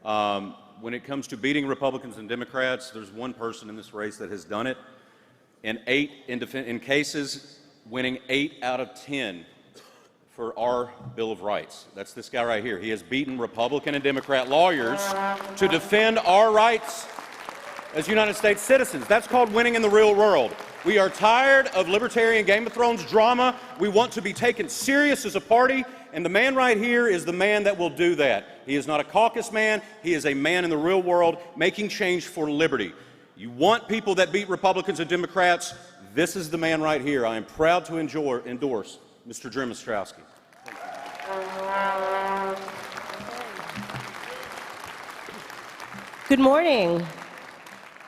When it comes to beating Republicans and Democrats, there's one person in this race that has done it, and in cases winning 8 out of 10 for our Bill of Rights. That's this guy right here. He has beaten Republican and Democrat lawyers to defend our rights as United States citizens. That's called winning in the real world. We are tired of libertarian Game of Thrones drama. We want to be taken serious as a party, and the man right here is the man that will do that. He is not a caucus man. He is a man in the real world making change for liberty. You want people that beat Republicans and Democrats? This is the man right here. I am proud to endorse Mr. Jim Estraki. Good morning.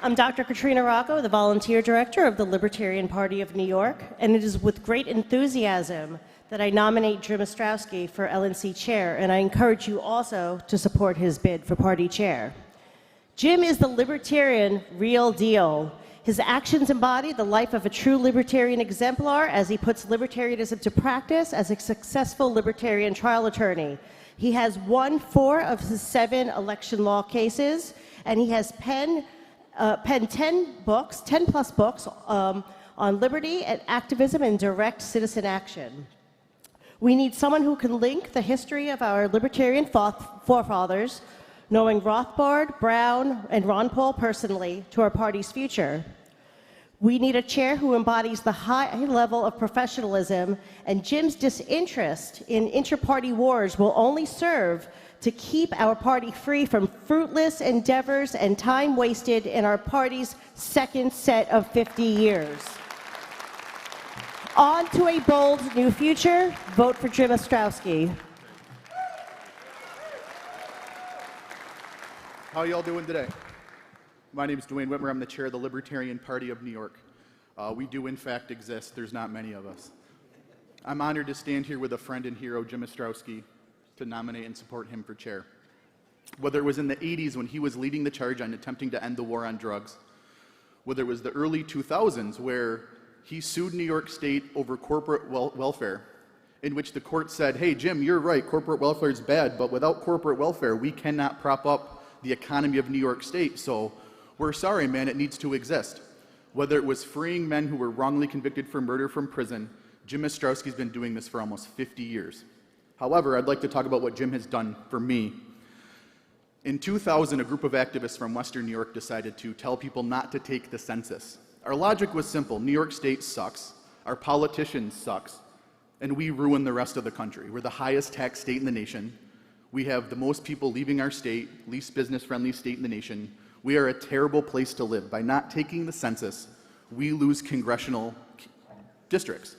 I'm Dr. Katrina Rocco, the Volunteer Director of the Libertarian Party of New York, and it is with great enthusiasm that I nominate Jim Estraki for LNC Chair, and I encourage you also to support his bid for Party Chair. Jim is the Libertarian real deal. His actions embody the life of a true libertarian exemplar as he puts libertarianism to practice as a successful libertarian trial attorney. He has won 4 of his 7 election law cases, and he has penned 10 plus books on liberty and activism and direct citizen action. We need someone who can link the history of our libertarian forefathers, knowing Rothbard, Brown, and Ron Paul personally, to our party's future. We need a chair who embodies the high level of professionalism, and Jim's disinterest in inter-party wars will only serve to keep our party free from fruitless endeavors and time wasted in our party's second set of 50 years. On to a bold new future. Vote for Jim Estraki. How are y'all doing today? My name is Dwayne Whitmer. I'm the chair of the Libertarian Party of New York. We do, in fact, exist. There's not many of us. I'm honored to stand here with a friend and hero, Jim Estraki, to nominate and support him for chair. Whether it was in the 80s when he was leading the charge on attempting to end the war on drugs, whether it was the early 2000s where he sued New York State over corporate welfare, in which the court said, hey, Jim, you're right, corporate welfare is bad, but without corporate welfare, we cannot prop up the economy of New York State, so we're sorry, man, it needs to exist. Whether it was freeing men who were wrongly convicted for murder from prison, Jim Estrasi's been doing this for almost 50 years. However, I'd like to talk about what Jim has done for me. In 2000, a group of activists from Western New York decided to tell people not to take the census. Our logic was simple. New York State sucks, our politicians sucks, and we ruin the rest of the country. We're the highest tax state in the nation. We have the most people leaving our state, least business-friendly state in the nation. We are a terrible place to live. By not taking the census, we lose congressional districts.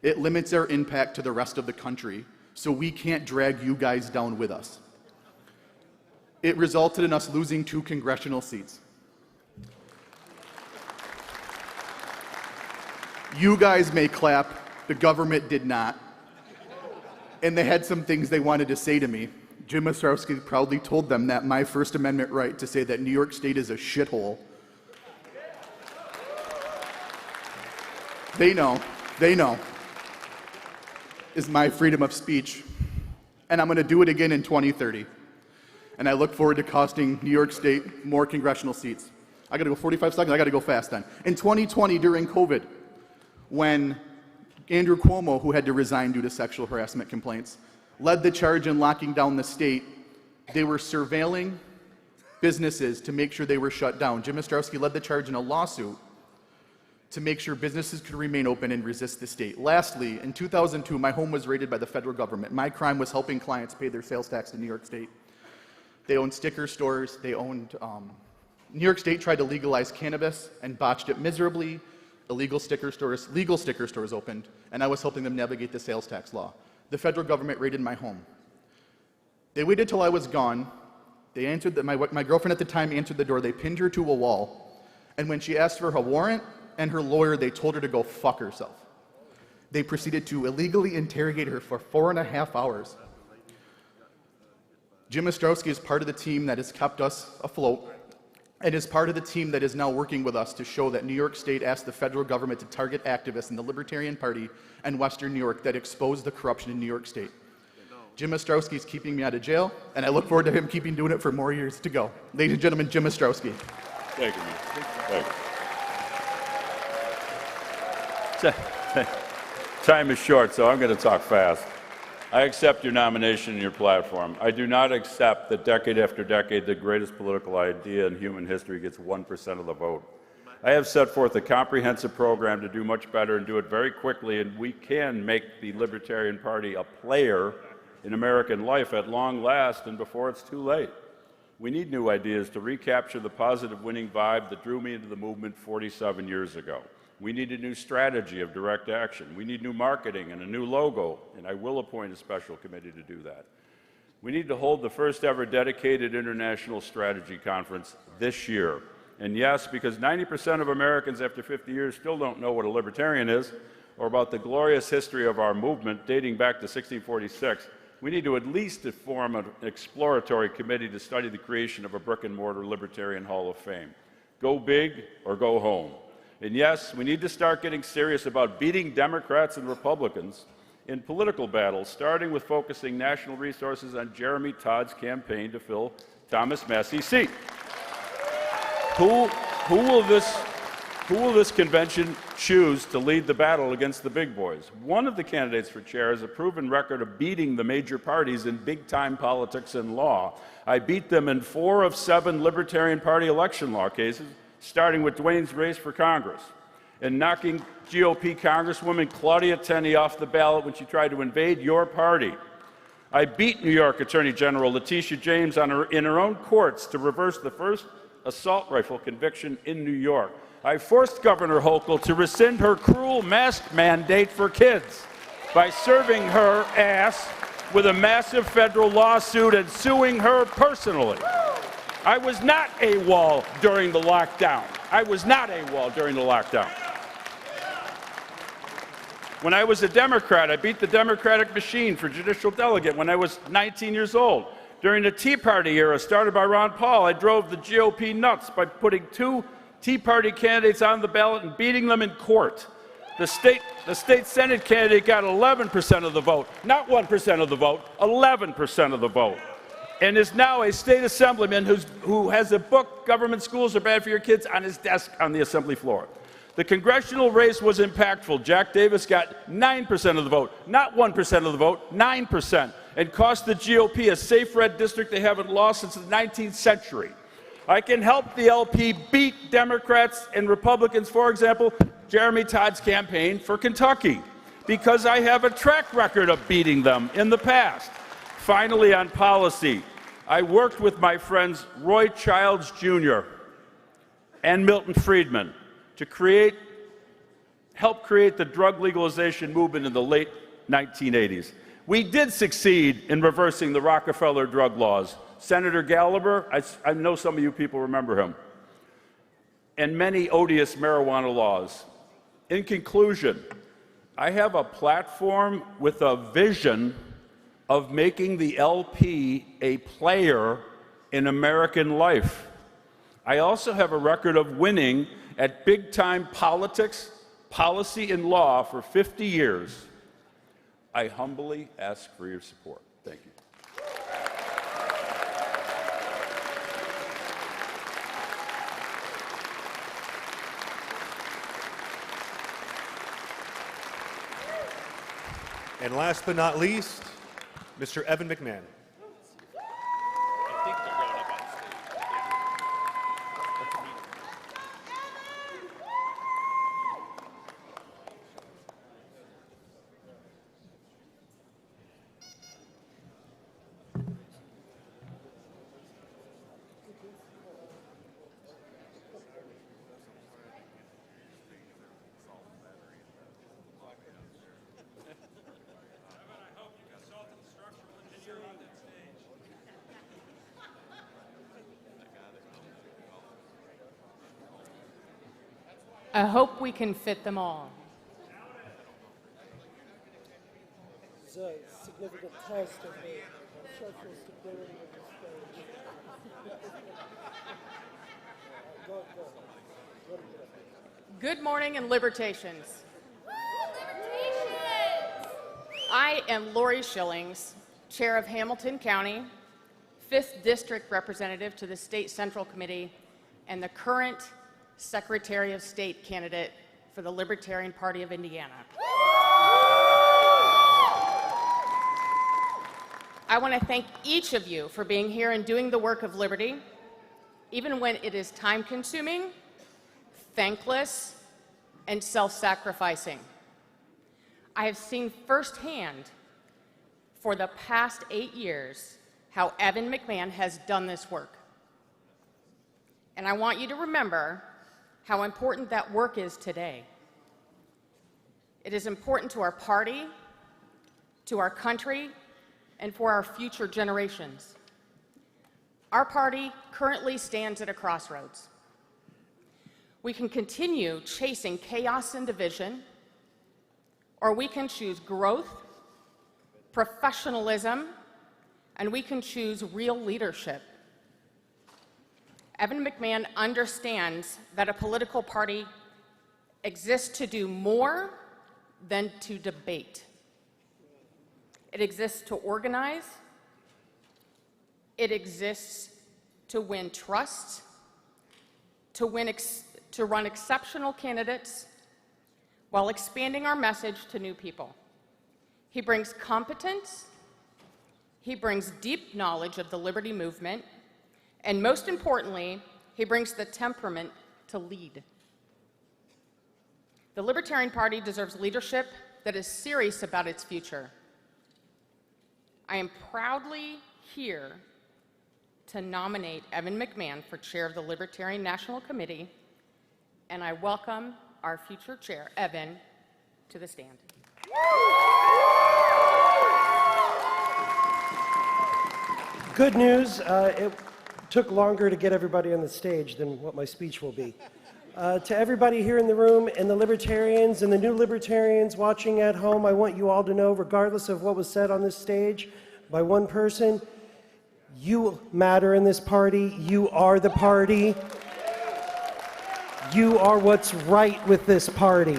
It limits our impact to the rest of the country, so we can't drag you guys down with us. It resulted in us losing 2 congressional seats. You guys may clap, the government did not. And they had some things they wanted to say to me. Jim Ostrowski proudly told them that my First Amendment right to say that New York State is a shithole. They know, is my freedom of speech. And I'm going to do it again in 2030. And I look forward to costing New York State more congressional seats. I got to go 45 seconds. I got to go fast then. In 2020, during COVID, when Andrew Cuomo, who had to resign due to sexual harassment complaints, led the charge in locking down the state, they were surveilling businesses to make sure they were shut down. Jim Ostrowski led the charge in a lawsuit to make sure businesses could remain open and resist the state. Lastly, in 2002, my home was raided by the federal government. My crime was helping clients pay their sales tax in New York State. They owned sticker stores. They owned, New York State tried to legalize cannabis and botched it miserably. Legal sticker stores opened, and I was helping them navigate the sales tax law. The federal government raided my home. They waited till I was gone. They answered my girlfriend at the time answered the door. They pinned her to a wall, and when she asked for her warrant and her lawyer, they told her to go fuck herself. They proceeded to illegally interrogate her for 4.5 hours. Jim Ostrowski is part of the team that has kept us afloat, and is part of the team that is now working with us to show that New York State asked the federal government to target activists in the Libertarian Party and Western New York that exposed the corruption in New York State. Jim Ostrowski is keeping me out of jail, and I look forward to him keeping doing it for more years to go. Ladies and gentlemen, Jim Ostrowski. Thank you. Thank you. Time is short, so I'm going to talk fast. I accept your nomination and your platform. I do not accept that decade after decade, the greatest political idea in human history gets 1% of the vote. I have set forth a comprehensive program to do much better and do it very quickly, and we can make the Libertarian Party a player in American life at long last and before it's too late. We need new ideas to recapture the positive winning vibe that drew me into the movement 47 years ago. We need a new strategy of direct action. We need new marketing and a new logo, and I will appoint a special committee to do that. We need to hold the first ever dedicated international strategy conference this year. And yes, because 90% of Americans after 50 years still don't know what a libertarian is or about the glorious history of our movement dating back to 1646, we need to at least form an exploratory committee to study the creation of a brick-and-mortar Libertarian Hall of Fame. Go big or go home. And yes, we need to start getting serious about beating Democrats and Republicans in political battles, starting with focusing national resources on Jeremy Todd's campaign to fill Thomas Massey's seat. Who will this convention choose to lead the battle against the big boys? One of the candidates for chair has a proven record of beating the major parties in big-time politics and law. I beat them in 4 of 7 Libertarian Party election law cases, starting with Dwayne's race for Congress, and knocking GOP Congresswoman Claudia Tenney off the ballot when she tried to invade your party. I beat New York Attorney General Letitia James in her own courts to reverse the first assault rifle conviction in New York. I forced Governor Hochul to rescind her cruel mask mandate for kids by serving her ass with a massive federal lawsuit and suing her personally. I was not AWOL during the lockdown. When I was a Democrat, I beat the Democratic machine for judicial delegate when I was 19 years old. During the Tea Party era started by Ron Paul, I drove the GOP nuts by putting 2 Tea Party candidates on the ballot and beating them in court. The state Senate candidate got 11% of the vote, not 1% of the vote, 11% of the vote, and is now a state assemblyman who has a book, Government Schools Are Bad for Your Kids, on his desk on the assembly floor. The congressional race was impactful. Jack Davis got 9% of the vote, not 1% of the vote, 9%, and cost the GOP a safe red district they haven't lost since the 19th century. I can help the LP beat Democrats and Republicans, for example, Jeremy Todd's campaign for Kentucky, because I have a track record of beating them in the past. Finally, on policy, I worked with my friends Roy Childs Jr. and Milton Friedman to help create the drug legalization movement in the late 1980s. We did succeed in reversing the Rockefeller drug laws. Senator Gallagher, I know some of you people remember him, and many odious marijuana laws. In conclusion, I have a platform with a vision of making the LP a player in American life. I also have a record of winning at big-time politics, policy, and law for 50 years. I humbly ask for your support. Thank you. And last but not least, Mr. Evan McMahon. I hope we can fit them all. It's a significant test of the structural stability of the stage. Good morning and libertations. I am Lori Schillings, Chair of Hamilton County, 5th District Representative to the State Central Committee, and the current Secretary of State candidate for the Libertarian Party of Indiana. I want to thank each of you for being here and doing the work of liberty, even when it is time-consuming, thankless, and self-sacrificing. I have seen firsthand for the past 8 years how Evan McMahon has done this work. And I want you to remember how important that work is today. It is important to our party, to our country, and for our future generations. Our party currently stands at a crossroads. We can continue chasing chaos and division, or we can choose growth, professionalism, and we can choose real leadership. Evan McMahon understands that a political party exists to do more than to debate. It exists to organize. It exists to win trust, to run exceptional candidates while expanding our message to new people. He brings competence, he brings deep knowledge of the liberty movement, and most importantly, he brings the temperament to lead. The Libertarian Party deserves leadership that is serious about its future. I am proudly here to nominate Evan McMahon for chair of the Libertarian National Committee, and I welcome our future chair, Evan, to the stand. Good news, it took longer to get everybody on the stage than what my speech will be. To everybody here in the room and the Libertarians and the new Libertarians watching at home, I want you all to know, regardless of what was said on this stage by one person, you matter in this party. You are the party. You are what's right with this party.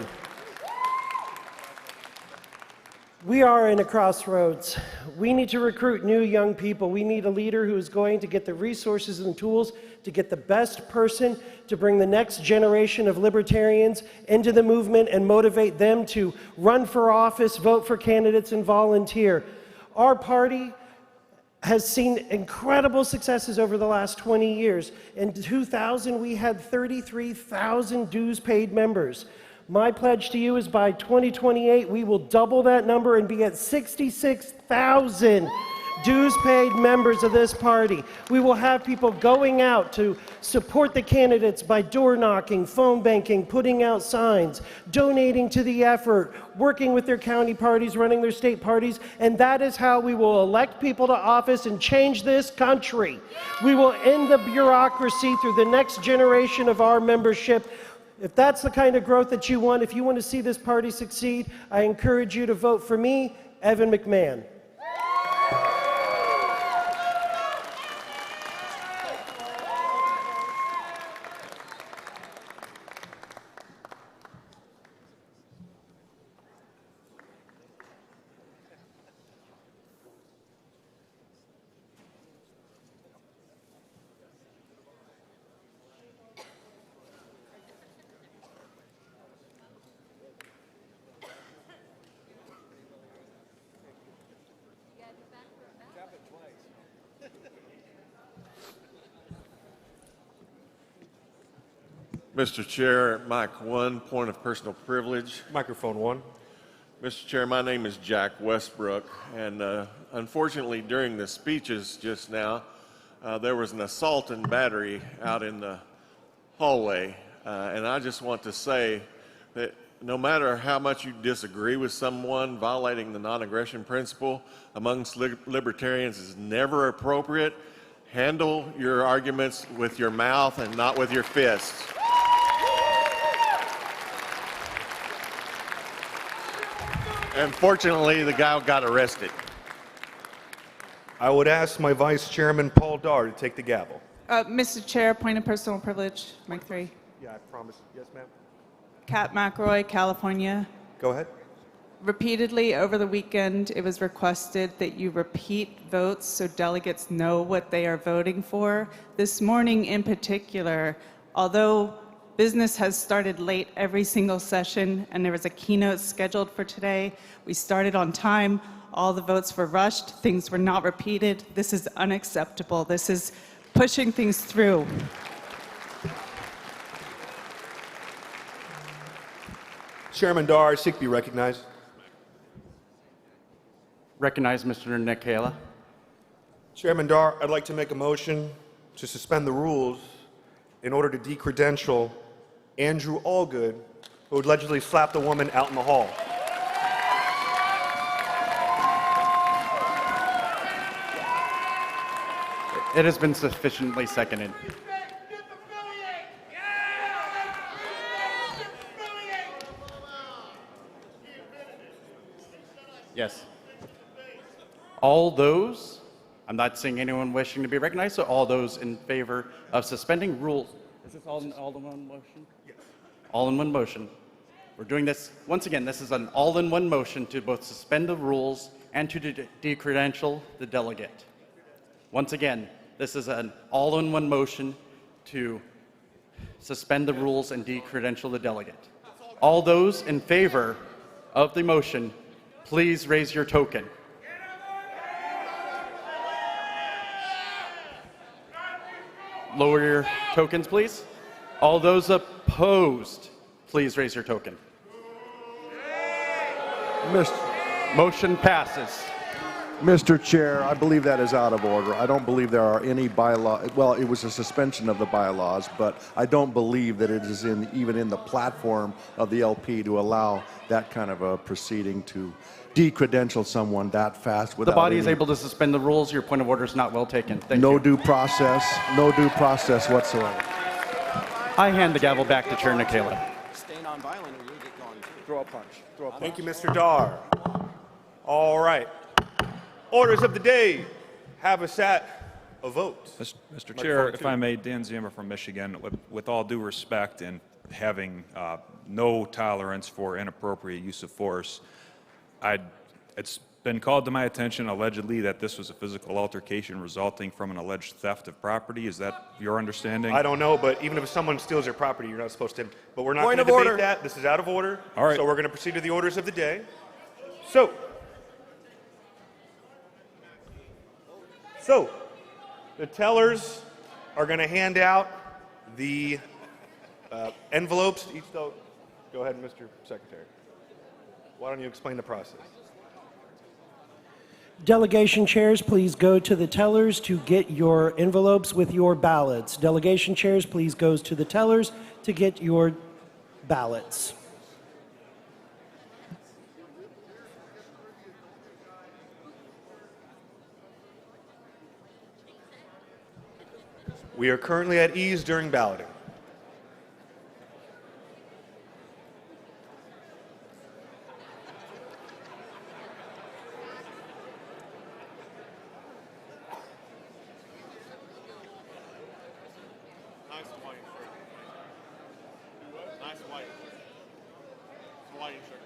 We are in a crossroads. We need to recruit new young people. We need a leader who is going to get the resources and tools to get the best person to bring the next generation of libertarians into the movement and motivate them to run for office, vote for candidates, and volunteer. Our party has seen incredible successes over the last 20 years. In 2000, we had 33,000 dues-paid members. My pledge to you is by 2028, we will double that number and be at 66,000 dues-paid members of this party. We will have people going out to support the candidates by door knocking, phone banking, putting out signs, donating to the effort, working with their county parties, running their state parties, and that is how we will elect people to office and change this country. We will end the bureaucracy through the next generation of our membership. If that's the kind of growth that you want, if you want to see this party succeed, I encourage you to vote for me, Evan McMahon. Mr. Chair, Mic 1, point of personal privilege. Microphone 1. Mr. Chair, my name is Jack Westbrook, and unfortunately during the speeches just now, there was an assault and battery out in the hallway, and I just want to say that no matter how much you disagree with someone, violating the non-aggression principle amongst libertarians is never appropriate. Handle your arguments with your mouth and not with your fists. And fortunately, the guy got arrested. I would ask my Vice Chairman, Paul Dar, to take the gavel. Mr. Chair, point of personal privilege, Mic 3. Yeah, I promise. Yes, ma'am. Kat McElroy, California. Go ahead. Repeatedly over the weekend, it was requested that you repeat votes so delegates know what they are voting for. This morning in particular, although business has started late every single session and there was a keynote scheduled for today, we started on time. All the votes were rushed. Things were not repeated. This is unacceptable. This is pushing things through. Chairman Dar, I seek to be recognized. Recognize Mr. Nikela. Chairman Dar, I'd like to make a motion to suspend the rules in order to decredential Andrew Allgood, who allegedly slapped a woman out in the hall. It has been sufficiently seconded. Yes. All those, I'm not seeing anyone wishing to be recognized, so all those in favor of suspending rules. Is this all in one motion? Yes. All in one motion. We're doing this, once again, this is an all-in-one motion to both suspend the rules and to decredential the delegate. Once again, this is an all-in-one motion to suspend the rules and decredential the delegate. All those in favor of the motion, please raise your token. Lower your tokens, please. All those opposed, please raise your token. Motion passes. Mr. Chair, I believe that is out of order. I don't believe there are any bylaws. Well, it was a suspension of the bylaws, but I don't believe that it is even in the platform of the LP to allow that kind of a proceeding to decredential someone that fast without The body is able to suspend the rules. Your point of order is not well taken. Thank you. no due process whatsoever. I hand the gavel back to Chair Nikela. Stay nonviolent and you'll get gone too. Throw a punch. Throw a punch. Thank you, Mr. Dar. All right. Orders of the day. Have us at a vote. Mr. Chair, if I may, Dan Zimmer from Michigan, with all due respect and having no tolerance for inappropriate use of force, it's been called to my attention allegedly that this was a physical altercation resulting from an alleged theft of property. Is that your understanding? I don't know, but even if someone steals your property, you're not supposed to. But we're not Point going to of debate order. that. This is out of order. All right. So we're going to proceed to the orders of the day. So the tellers are going to hand out the envelopes. Each go ahead, Mr. Secretary. Why don't you explain the process? Delegation chairs, please go to the tellers to get your envelopes with your ballots. Delegation chairs, please go to the tellers to get your ballots. We are currently at ease during balloting. Nice white shirt. Nice white. White shirt.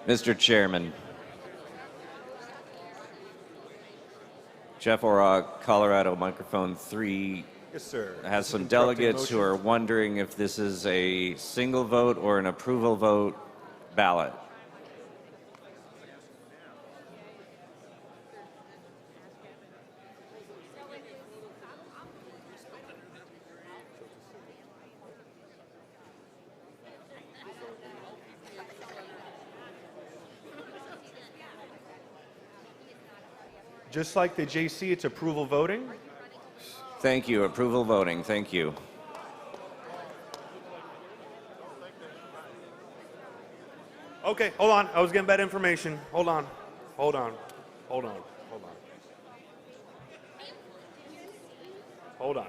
Mr. Chairman, Jeff Orrock, Colorado, microphone 3. Yes, sir. Has This some is interrupting delegates who motion. are wondering if this is a single vote or an approval vote ballot. Just like the JC, it's approval voting. Thank you. Approval voting. Thank you. Okay, hold on. I was getting bad information. Hold on. Hold on. Hold on. Hold on. Hold on.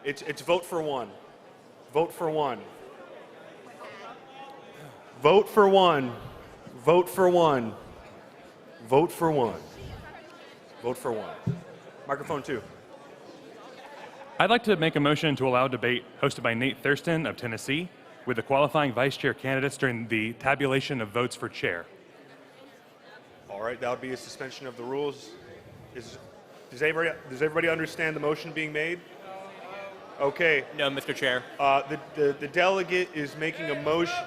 It's vote for one. Vote for one. Vote for one. Vote for one. Vote for one. Vote for one. Microphone 2. I'd like to make a motion to allow debate hosted by Nate Thurston of Tennessee with the qualifying vice chair candidates during the tabulation of votes for chair. All right, that would be a suspension of the rules. Does everybody understand the motion being made? Okay. No, Mr. Chair. The delegate is making a motion.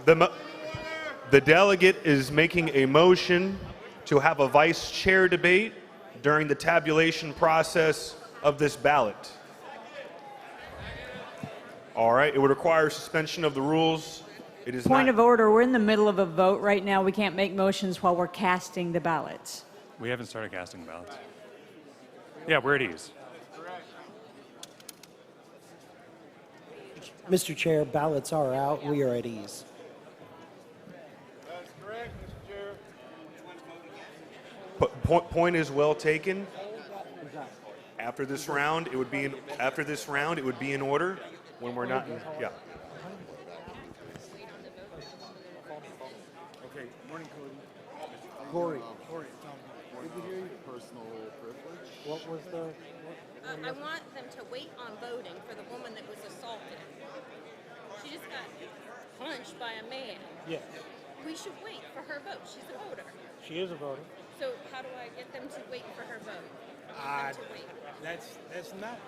The delegate is making a motion to have a vice chair debate during the tabulation process of this ballot. All right, it would require suspension of the rules. It is Point not. of order, we're in the middle of a vote right now. We can't make motions while we're casting the ballots. We haven't started casting ballots. Yeah, we're at ease. Mr. Chair, ballots are out. We are at ease. That's correct, Mr. Chair. Point is well taken. After this round, it would be in order. When we're not in, yeah. Okay, morning, Cody. Corey, did you hear your personal privilege? What was the? I want them to wait on voting for the woman that was assaulted. She just got punched by a man. Yeah. We should wait for her vote. She's a voter. She is a voter. So how do I get them to wait for her vote? I want them to wait. That's not.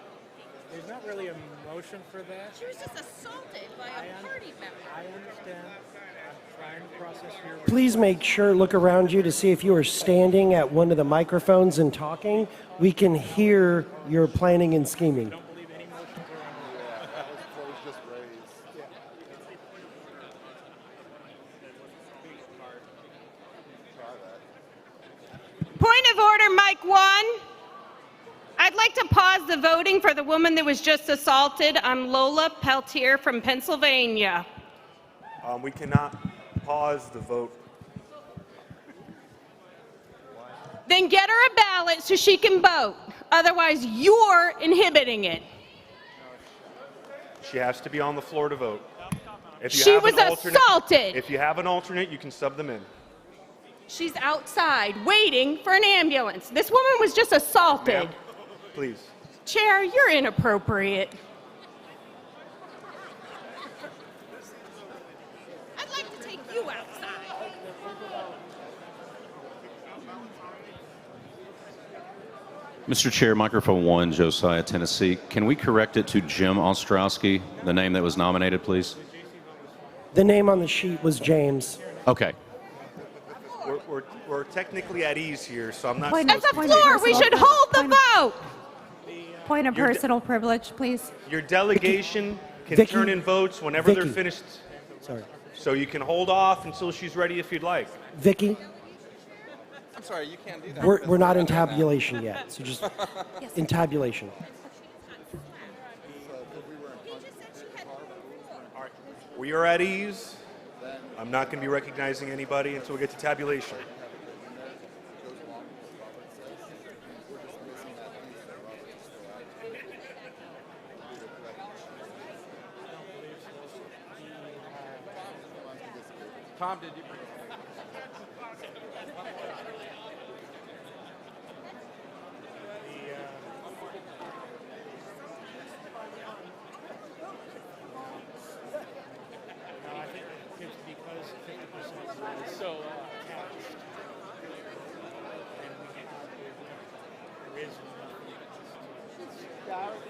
There's not really a motion for that. She was just assaulted by a party member. I understand. I'm trying to process your... Please make sure, look around you to see if you are standing at one of the microphones and talking. We can hear your planning and scheming. Point of order, Mike 1. I'd like to pause the voting for the woman that was just assaulted. I'm Lola Peltier from Pennsylvania. We cannot pause the vote. Then get her a ballot so she can vote. Otherwise, you're inhibiting it. She has to be on the floor to vote. If you She have was an alternate- assaulted. If you have an alternate, you can sub them in. She's outside waiting for an ambulance. This woman was just assaulted. Ma'am, please. Chair, you're inappropriate. I'd like to take you outside. Mr. Chair, microphone 1, Josiah, Tennessee. Can we correct it to Jim Ostrowski, the name that was nominated, please? The name on the sheet was James. Okay. We're technically at ease here, so I'm not. That's the floor. We should hold the vote. Point of Your de- personal privilege, please. Your delegation can Vicky. turn in votes whenever Vicky. they're finished. Sorry. So you can hold off until she's ready if you'd like. Vicky, I'm sorry, you can't do that. we're not in tabulation yet, so just in tabulation. We are at ease. I'm not going to be recognizing anybody until we get to tabulation. Tom, did you? No, I think it's because 50% was so attached. And we get, there is nothing.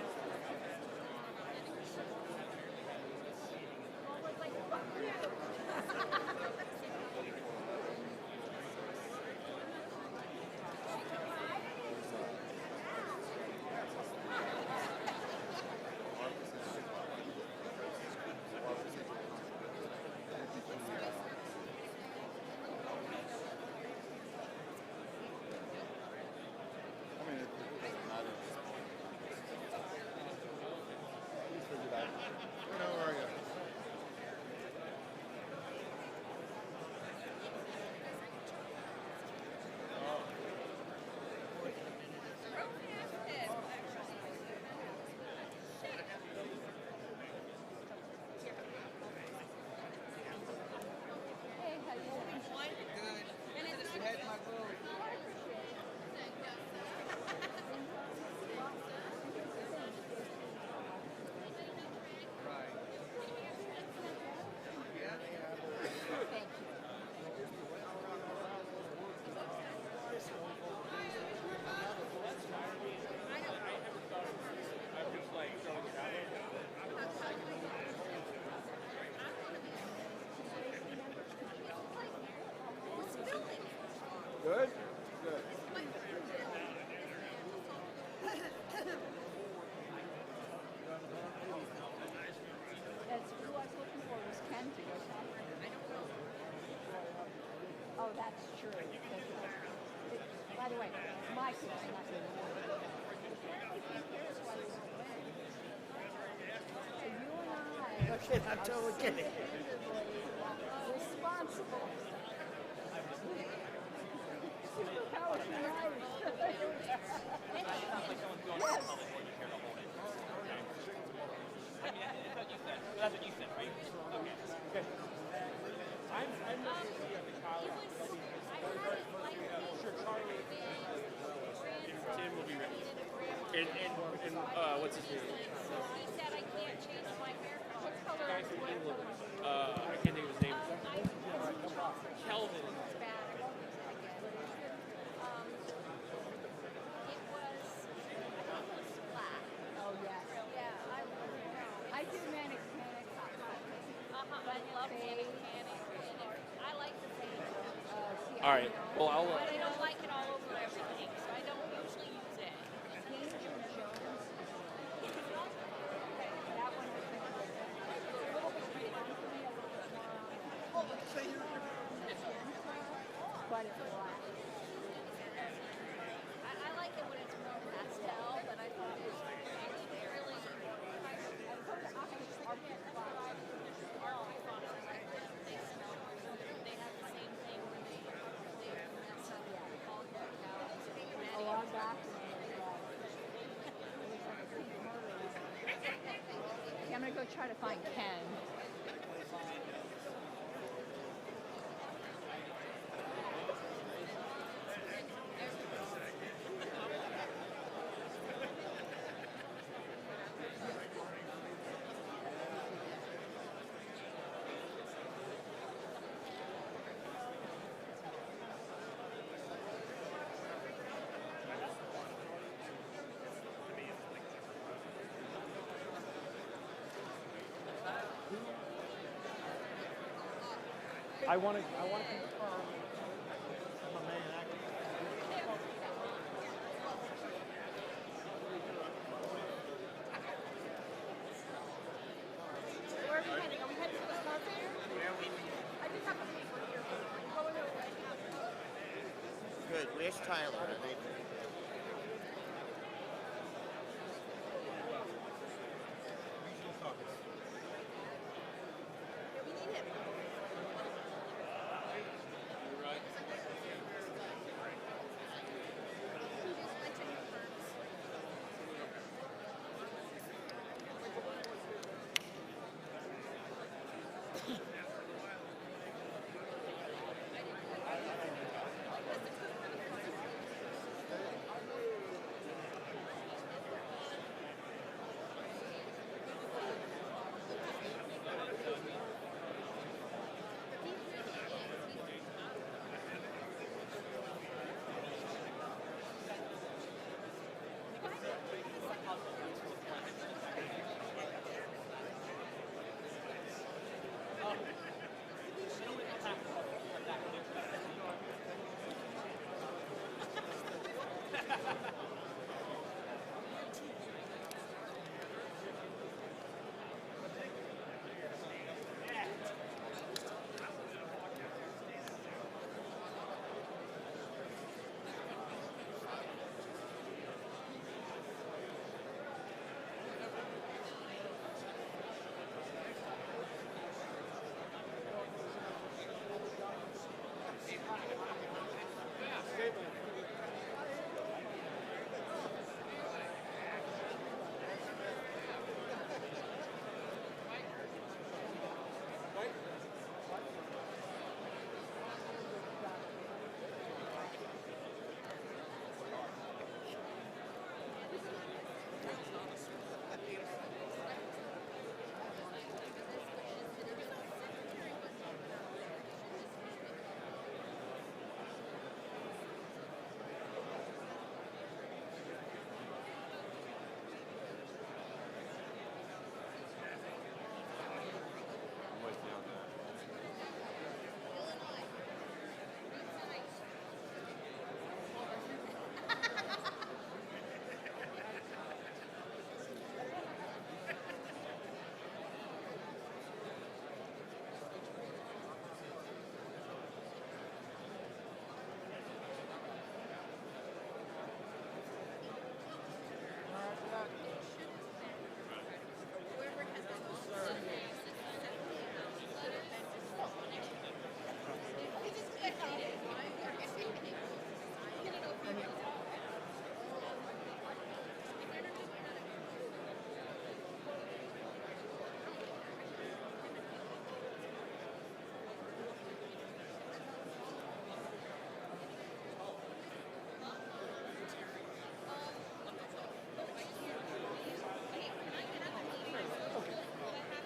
Good? Good. Oh, that's true. By the way, my kids are not going to Okay, I'm totally kidding. responsible. That's what you said, right? Okay. Good. I'm sure Charlie. Tim will be ready. And what's his name? He said I can't change my hair. What color? Guy from England. I can't think of his name. Kelvin. It was black. Oh, yes. All right. Well, I'll. I don't like it all over everything, so I don't usually use it. I like it when it's more pastel, but I thought it was really they have the same thing when they mess up all their cows. A long back. Okay, I'm gonna go try to find Ken. I want to confirm. I'm a man. Where are we heading? Are we heading to Wisconsin? Where are we? I just have a paper here. Good. Where's Tyler?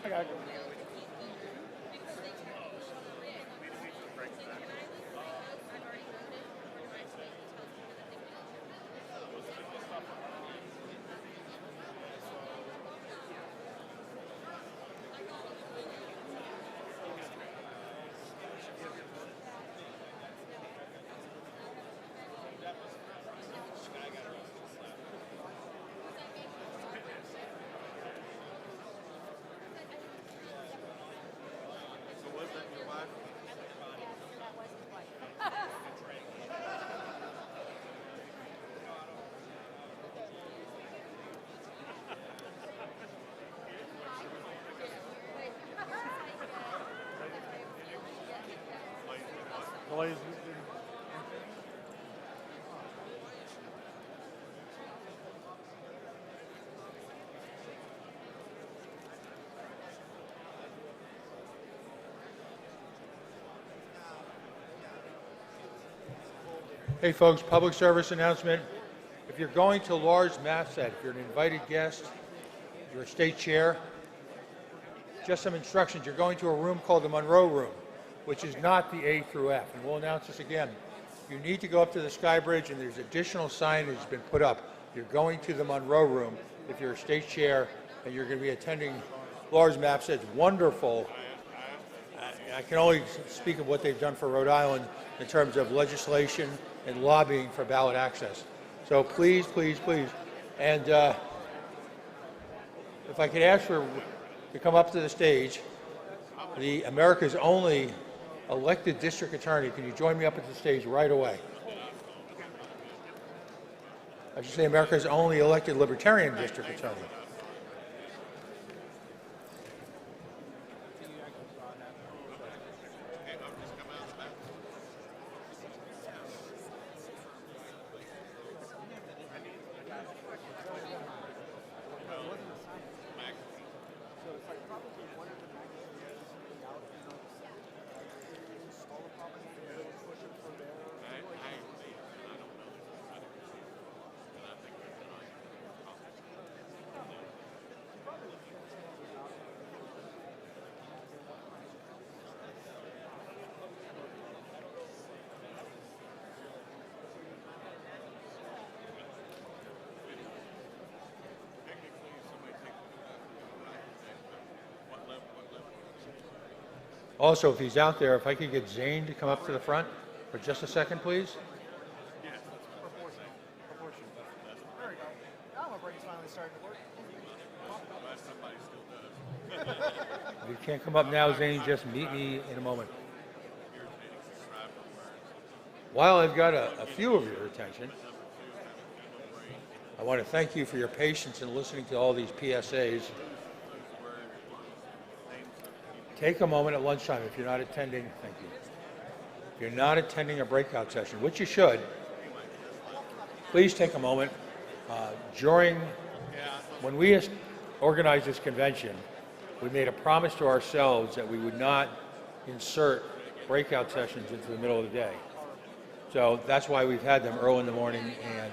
I gotta go. Blaze. Hey folks, public service announcement. If you're going to large MAFSET, if you're an invited guest, you're a state chair, just some instructions. You're going to a room called the Monroe Room, which is not the A through F. And we'll announce this again. You need to go up to the Sky Bridge, and there's additional signage that's been put up. You're going to the Monroe Room if you're a state chair and you're going to be attending large MAPSET. It's wonderful. I can only speak of what they've done for Rhode Island in terms of legislation and lobbying for ballot access. So please, please, please. And if I could ask for to come up to the stage, the America's only elected district attorney, can you join me up at the stage right away? I should say America's only elected Libertarian district attorney. Also, if he's out there, if I could get Zane to come up to the front for just a second, please. There we go. Now my brain's finally starting to work. If you can't come up now, Zane, just meet me in a moment. While I've got a few of your attention, I want to thank you for your patience in listening to all these PSAs. Take a moment at lunchtime if you're not attending, thank you. If you're not attending a breakout session, which you should, please take a moment. When we organized this convention, we made a promise to ourselves that we would not insert breakout sessions into the middle of the day. So that's why we've had them early in the morning and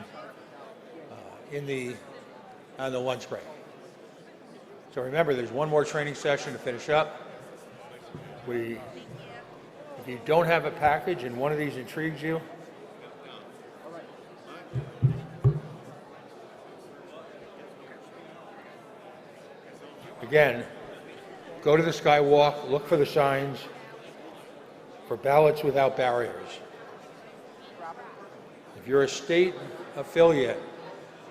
on the lunch break. So remember, there's one more training session to finish up. If you don't have a package and one of these intrigues you, again, go to the Skywalk, look for the signs for ballots without barriers. If you're a state affiliate,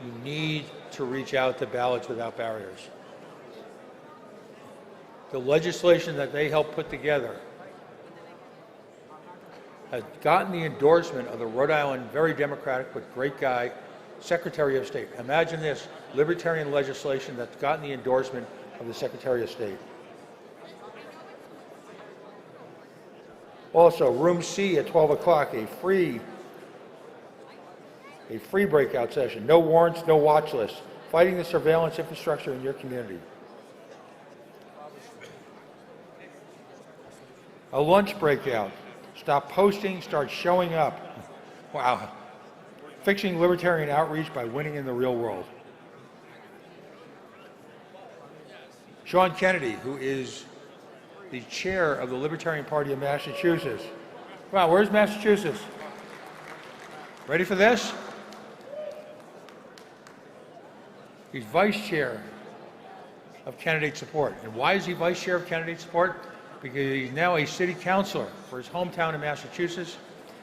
you need to reach out to ballots without barriers. The legislation that they helped put together has gotten the endorsement of the Rhode Island, very democratic but great guy, Secretary of State. Imagine this, libertarian legislation that's gotten the endorsement of the Secretary of State. Also, room C at 12 o'clock, a free breakout session. No warrants, no watch lists. Fighting the surveillance infrastructure in your community. A lunch breakout. Stop posting, start showing up. Wow. Fixing libertarian outreach by winning in the real world. Sean Kennedy, who is the chair of the Libertarian Party of Massachusetts. Come on, where's Massachusetts? Ready for this? He's vice chair of candidate support. And why is he vice chair of candidate support? Because he's now a city councilor for his hometown in Massachusetts,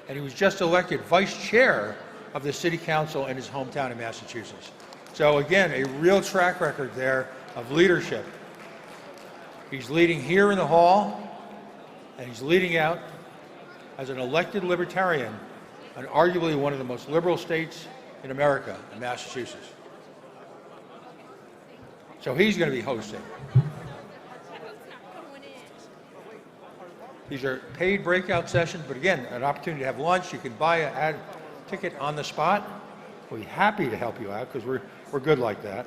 and he was just elected vice chair of the city council in his hometown in Massachusetts. So again, a real track record there of leadership. He's leading here in the hall, and he's leading out as an elected libertarian in arguably one of the most liberal states in America, in Massachusetts. So he's going to be hosting. These are paid breakout sessions, but again, an opportunity to have lunch. You can buy a ticket on the spot. We'll be happy to help you out because we're good like that.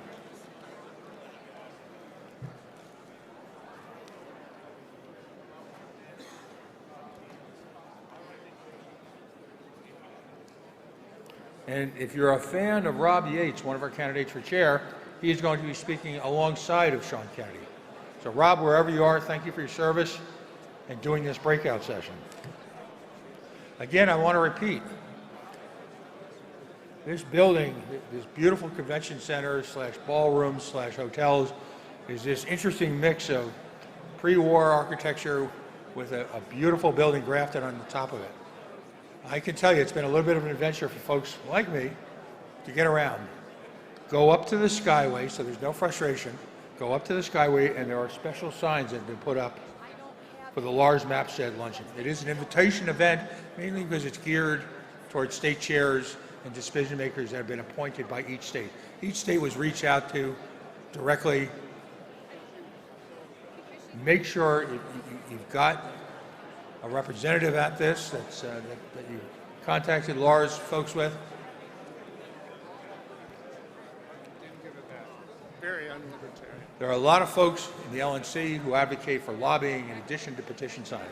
And if you're a fan of Rob Yates, one of our candidates for chair, he is going to be speaking alongside of Sean Kennedy. So Rob, wherever you are, thank you for your service and doing this breakout session. Again, I want to repeat, this building, this beautiful convention center slash ballroom slash hotels, is this interesting mix of pre-war architecture with a beautiful building grafted on the top of it. I can tell you it's been a little bit of an adventure for folks like me to get around. Go up to the Skyway, so there's no frustration. Go up to the Skyway, and there are special signs that have been put up for the Lars Mapstead luncheon. It is an invitation event, mainly because it's geared towards state chairs and decision makers that have been appointed by each state. Each state was reached out to directly. Make sure you've got a representative at this that you contacted Lars folks with. Very unlibertarian. There are a lot of folks in the LNC who advocate for lobbying in addition to petition signing.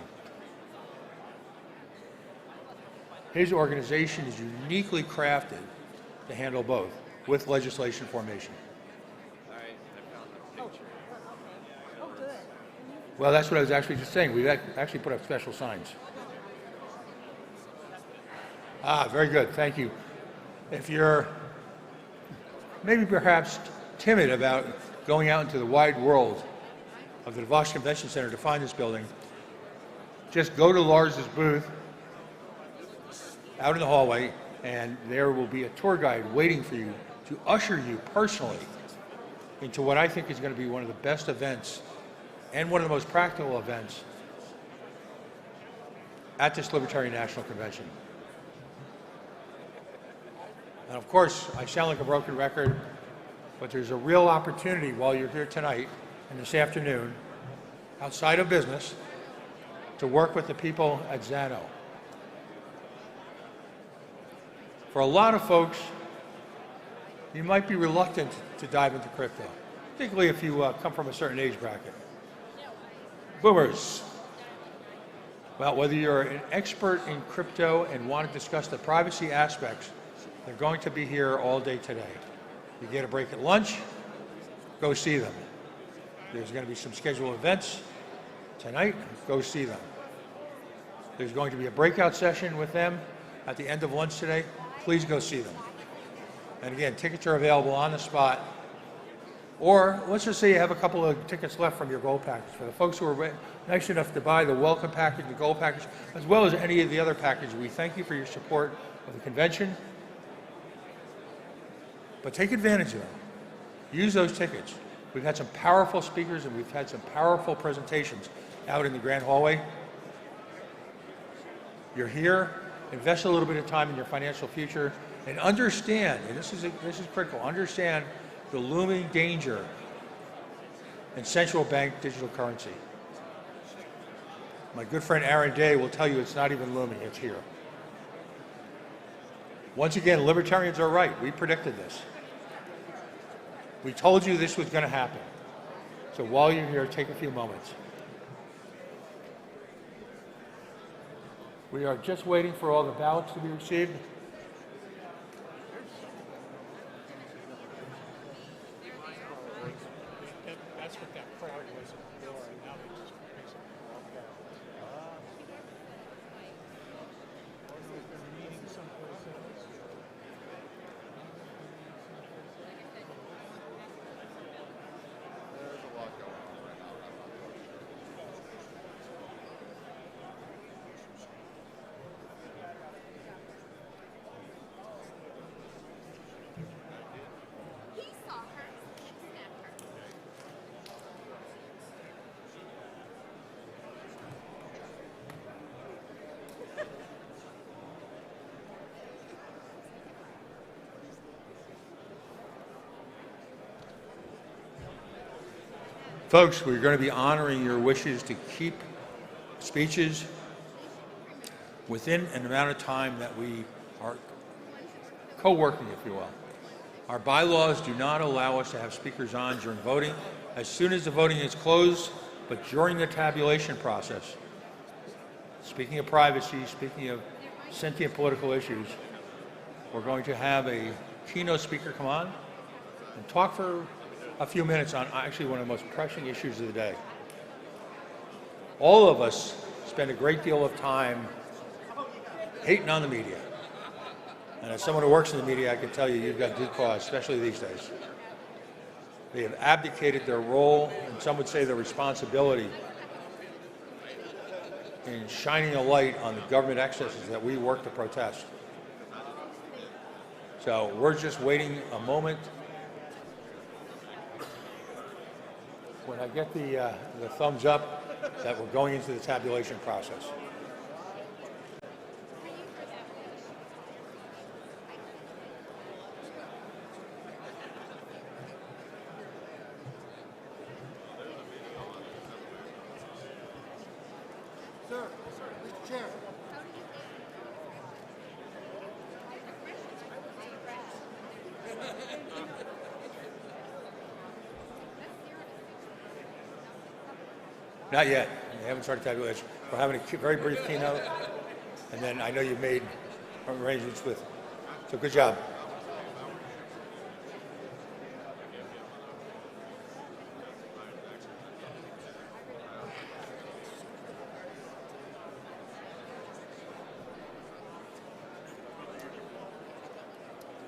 His organization is uniquely crafted to handle both with legislation formation. Well, that's what I was actually just saying. We've actually put up special signs. Very good. Thank you. If you're maybe perhaps timid about going out into the wide world of the DeVos Convention Center to find this building, just go to Lars's booth out in the hallway, and there will be a tour guide waiting for you to usher you personally into what I think is going to be one of the best events and one of the most practical events at this Libertarian National Convention. And of course, I sound like a broken record, but there's a real opportunity while you're here tonight and this afternoon, outside of business, to work with the people at Zano. For a lot of folks, you might be reluctant to dive into crypto, particularly if you come from a certain age bracket. Boomers. Well, whether you're an expert in crypto and want to discuss the privacy aspects, they're going to be here all day today. You get a break at lunch, go see them. There's going to be some scheduled events tonight, go see them. There's going to be a breakout session with them at the end of lunch today. Please go see them. And again, tickets are available on the spot. Or let's just say you have a couple of tickets left from your gold package. For the folks who are nice enough to buy the welcome package, the gold package, as well as any of the other packages, we thank you for your support of the convention. But take advantage of them. Use those tickets. We've had some powerful speakers and we've had some powerful presentations out in the grand hallway. You're here. Invest a little bit of time in your financial future and understand, and this is critical, understand the looming danger in central bank digital currency. My good friend Aaron Day will tell you it's not even looming, it's here. Once again, libertarians are right. We predicted this. We told you this was going to happen. So while you're here, take a few moments. We are just waiting for all the ballots to be received. That's what that crowd was at the door, and now they just raise it all down. Meeting someplace else. There's a lot going on right now. He saw her. He snapped her. Folks, we're going to be honoring your wishes to keep speeches within an amount of time that we are co-working, if you will. Our bylaws do not allow us to have speakers on during voting. As soon as the voting is closed, but during the tabulation process, speaking of privacy, speaking of sentient political issues, we're going to have a keynote speaker come on and talk for a few minutes on actually one of the most pressing issues of the day. All of us spend a great deal of time hating on the media. And as someone who works in the media, I can tell you, you've got due cause, especially these days. They have abdicated their role, and some would say their responsibility, in shining a light on the government excesses that we work to protest. So we're just waiting a moment. When I get the thumbs up that we're going into the tabulation process. Sir, Mr. Chair. Not yet. We haven't started tabulation. We're having a very brief keynote, and then I know you've made arrangements with. So good job.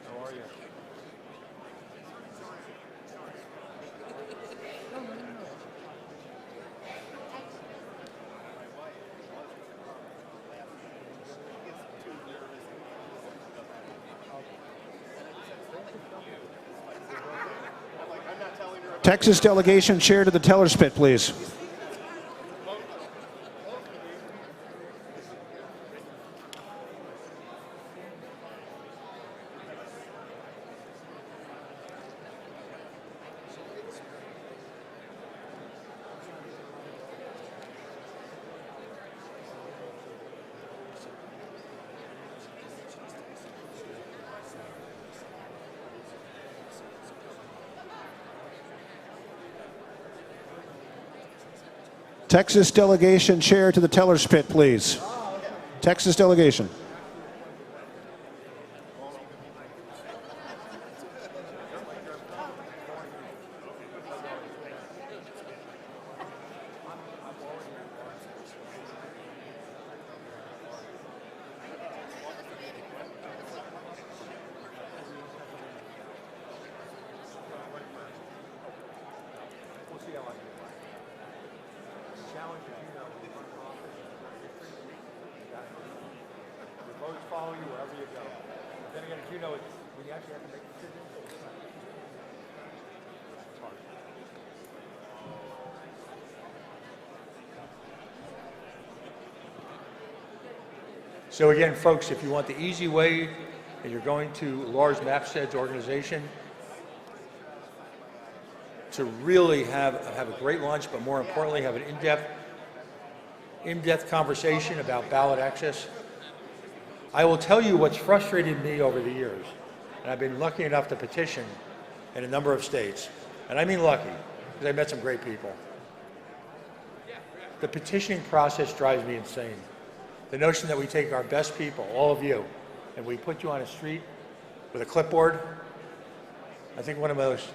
How are you? Texas delegation chair to the teller's pit, please. Texas delegation chair to the teller's pit, please. Texas delegation. Follow you wherever you go. Then again, as you know, when you actually have to make decisions, it's hard. So again, folks, if you want the easy way and you're going to Lars Mapsted's organization to really have a great lunch, but more importantly, have an in-depth conversation about ballot access, I will tell you what's frustrated me over the years, and I've been lucky enough to petition in a number of states, and I mean lucky, because I met some great people. The petitioning process drives me insane. The notion that we take our best people, all of you, and we put you on a street with a clipboard. I think one of my most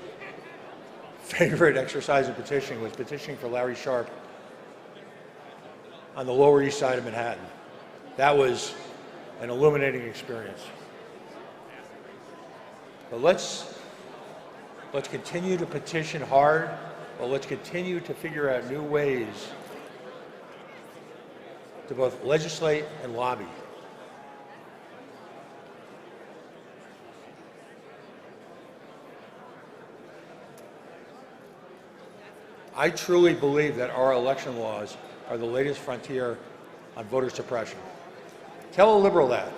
favorite exercises in petitioning was petitioning for Larry Sharp on the Lower East Side of Manhattan. That was an illuminating experience. But let's continue to petition hard, but let's continue to figure out new ways to both legislate and lobby. I truly believe that our election laws are the latest frontier on voter suppression. Tell a liberal that.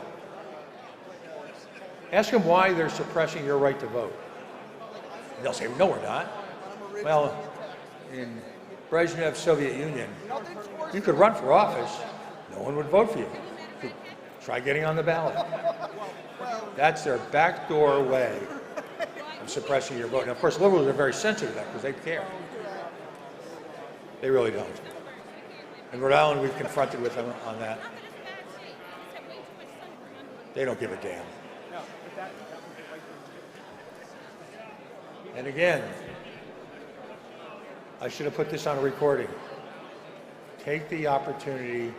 Ask them why they're suppressing your right to vote. And they'll say, no, we're not. Well, in Brezhnev Soviet Union, you could run for office, no one would vote for you. Try getting on the ballot. That's their backdoor way of suppressing your vote. And of course, liberals are very sensitive to that because they care. They really don't. In Rhode Island, we've confronted with them on that. They don't give a damn. And again, I should have put this on a recording. Take the opportunity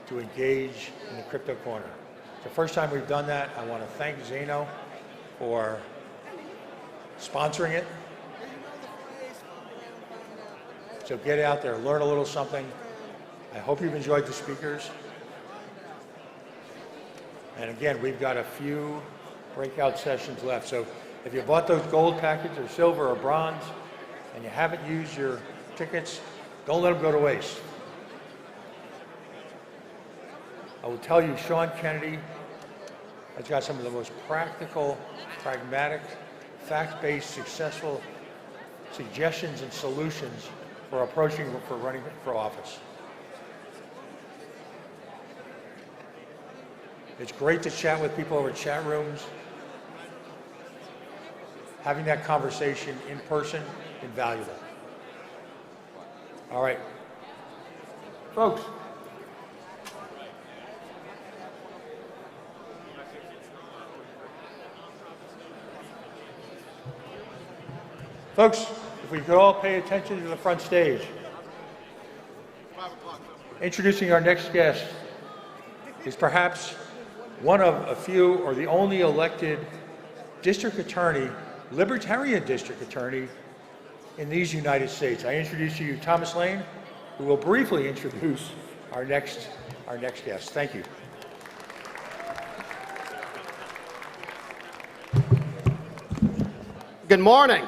to engage in the crypto corner. It's the first time we've done that. I want to thank Zeno for sponsoring it. So get out there, learn a little something. I hope you've enjoyed the speakers. And again, we've got a few breakout sessions left. So if you bought those gold packets or silver or bronze and you haven't used your tickets, don't let them go to waste. I will tell you, Sean Kennedy has got some of the most practical, pragmatic, fact-based, successful suggestions and solutions for running for office. It's great to chat with people over chat rooms. Having that conversation in person, invaluable. All right. Folks. Folks, if we could all pay attention to the front stage. Introducing our next guest is perhaps one of a few or the only elected district attorney, Libertarian district attorney in these United States. I introduce to you Thomas Lane, who will briefly introduce our next guest. Thank you. Good morning.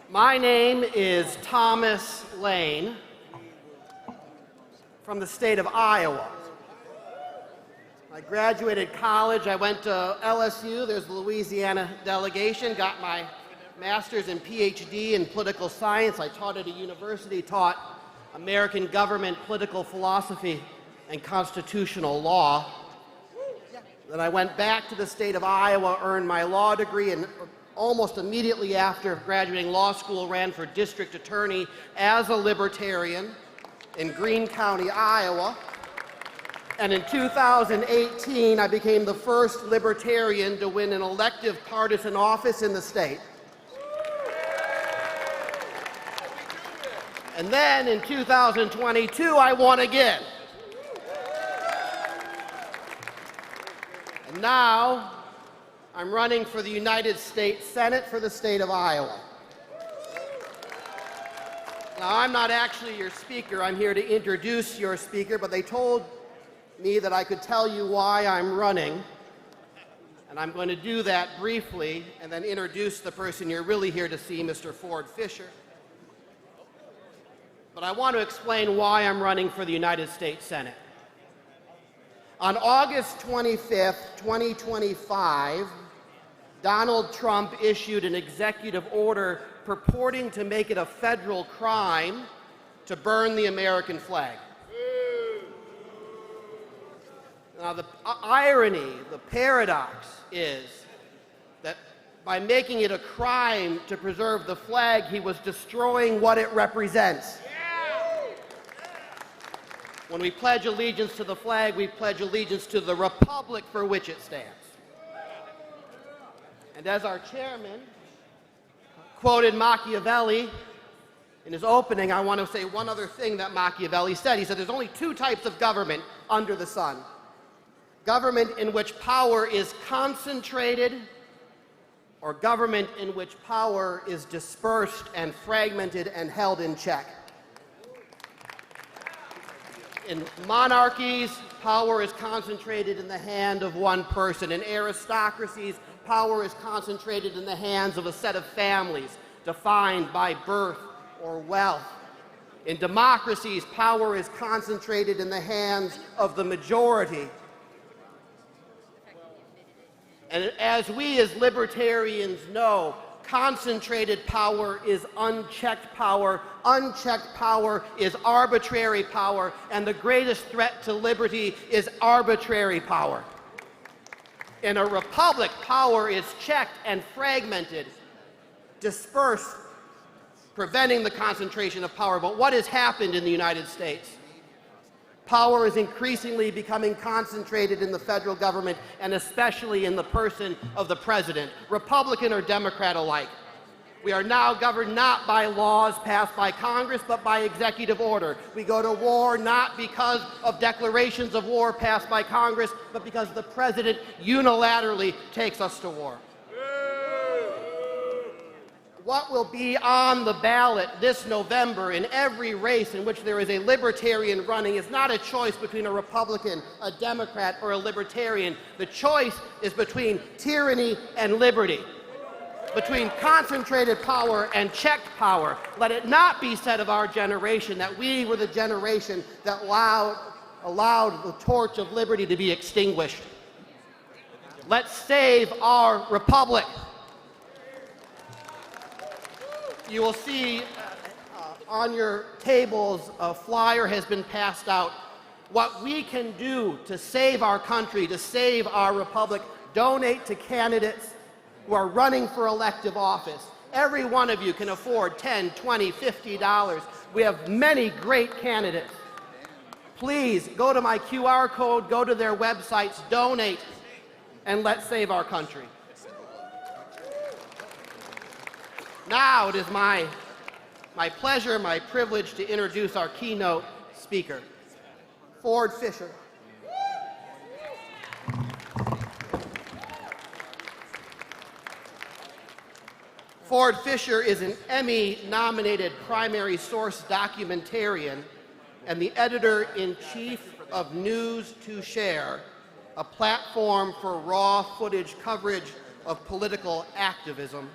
My name is Thomas Lane from the state of Iowa. I graduated college. I went to LSU. There's the Louisiana delegation. Got my master's and PhD in political science. I taught at a university, taught American government, political philosophy, and constitutional law. Then I went back to the state of Iowa, earned my law degree, and almost immediately after graduating law school, ran for district attorney as a Libertarian in Greene County, Iowa. And in 2018, I became the first Libertarian to win an elective partisan office in the state. And then in 2022, I won again. And now, I'm running for the United States Senate for the state of Iowa. Now, I'm not actually your speaker. I'm here to introduce your speaker, but they told me that I could tell you why I'm running. And I'm going to do that briefly and then introduce the person you're really here to see, Mr. Ford Fisher. But I want to explain why I'm running for the United States Senate. On August 25th, 2025, Donald Trump issued an executive order purporting to make it a federal crime to burn the American flag. Now, the irony, the paradox is that by making it a crime to preserve the flag, he was destroying what it represents. When we pledge allegiance to the flag, we pledge allegiance to the republic for which it stands. And as our chairman quoted Machiavelli in his opening, I want to say one other thing that Machiavelli said. He said there's only two types of government under the sun. Government in which power is concentrated, or government in which power is dispersed and fragmented and held in check. In monarchies, power is concentrated in the hand of one person. In aristocracies, power is concentrated in the hands of a set of families defined by birth or wealth. In democracies, power is concentrated in the hands of the majority. And as we as libertarians know, Concentrated power is unchecked power. Unchecked power is arbitrary power. And the greatest threat to liberty is arbitrary power. In a republic, power is checked and fragmented, dispersed, preventing the concentration of power. But what has happened in the United States? Power is increasingly becoming concentrated in the federal government, and especially in the person of the president, Republican or Democrat alike. We are now governed not by laws passed by Congress, but by executive order. We go to war not because of declarations of war passed by Congress, but because the president unilaterally takes us to war. What will be on the ballot this November in every race in which there is a libertarian running is not a choice between a Republican, a Democrat, or a libertarian. The choice is between tyranny and liberty, between concentrated power and checked power. Let it not be said of our generation that we were the generation that allowed the torch of liberty to be extinguished. Let's save our republic. You will see on your tables a flyer has been passed out. What we can do to save our country, to save our republic, donate to candidates who are running for elective office. Every one of you can afford $10, $20, $50. We have many great candidates. Please go to my QR code, go to their websites, donate, and let's save our country. Now it is my pleasure, my privilege to introduce our keynote speaker, Ford Fischer. Ford Fischer is an Emmy-nominated primary source documentarian and the editor-in-chief of News to Share, a platform for raw footage coverage of political activism.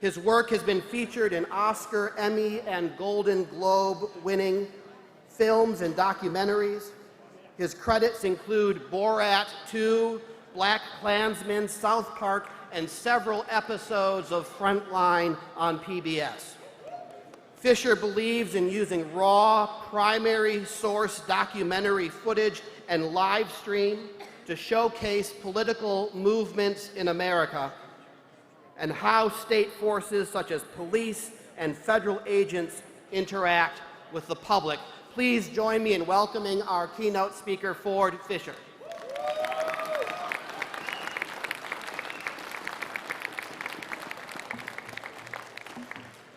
His work has been featured in Oscar, Emmy, and Golden Globe-winning films and documentaries. His credits include Borat 2, Black Klansman, South Park, and several episodes of Frontline on PBS. Fischer believes in using raw, primary source documentary footage and live stream to showcase political movements in America and how state forces such as police and federal agents interact with the public. Please join me in welcoming our keynote speaker, Ford Fischer.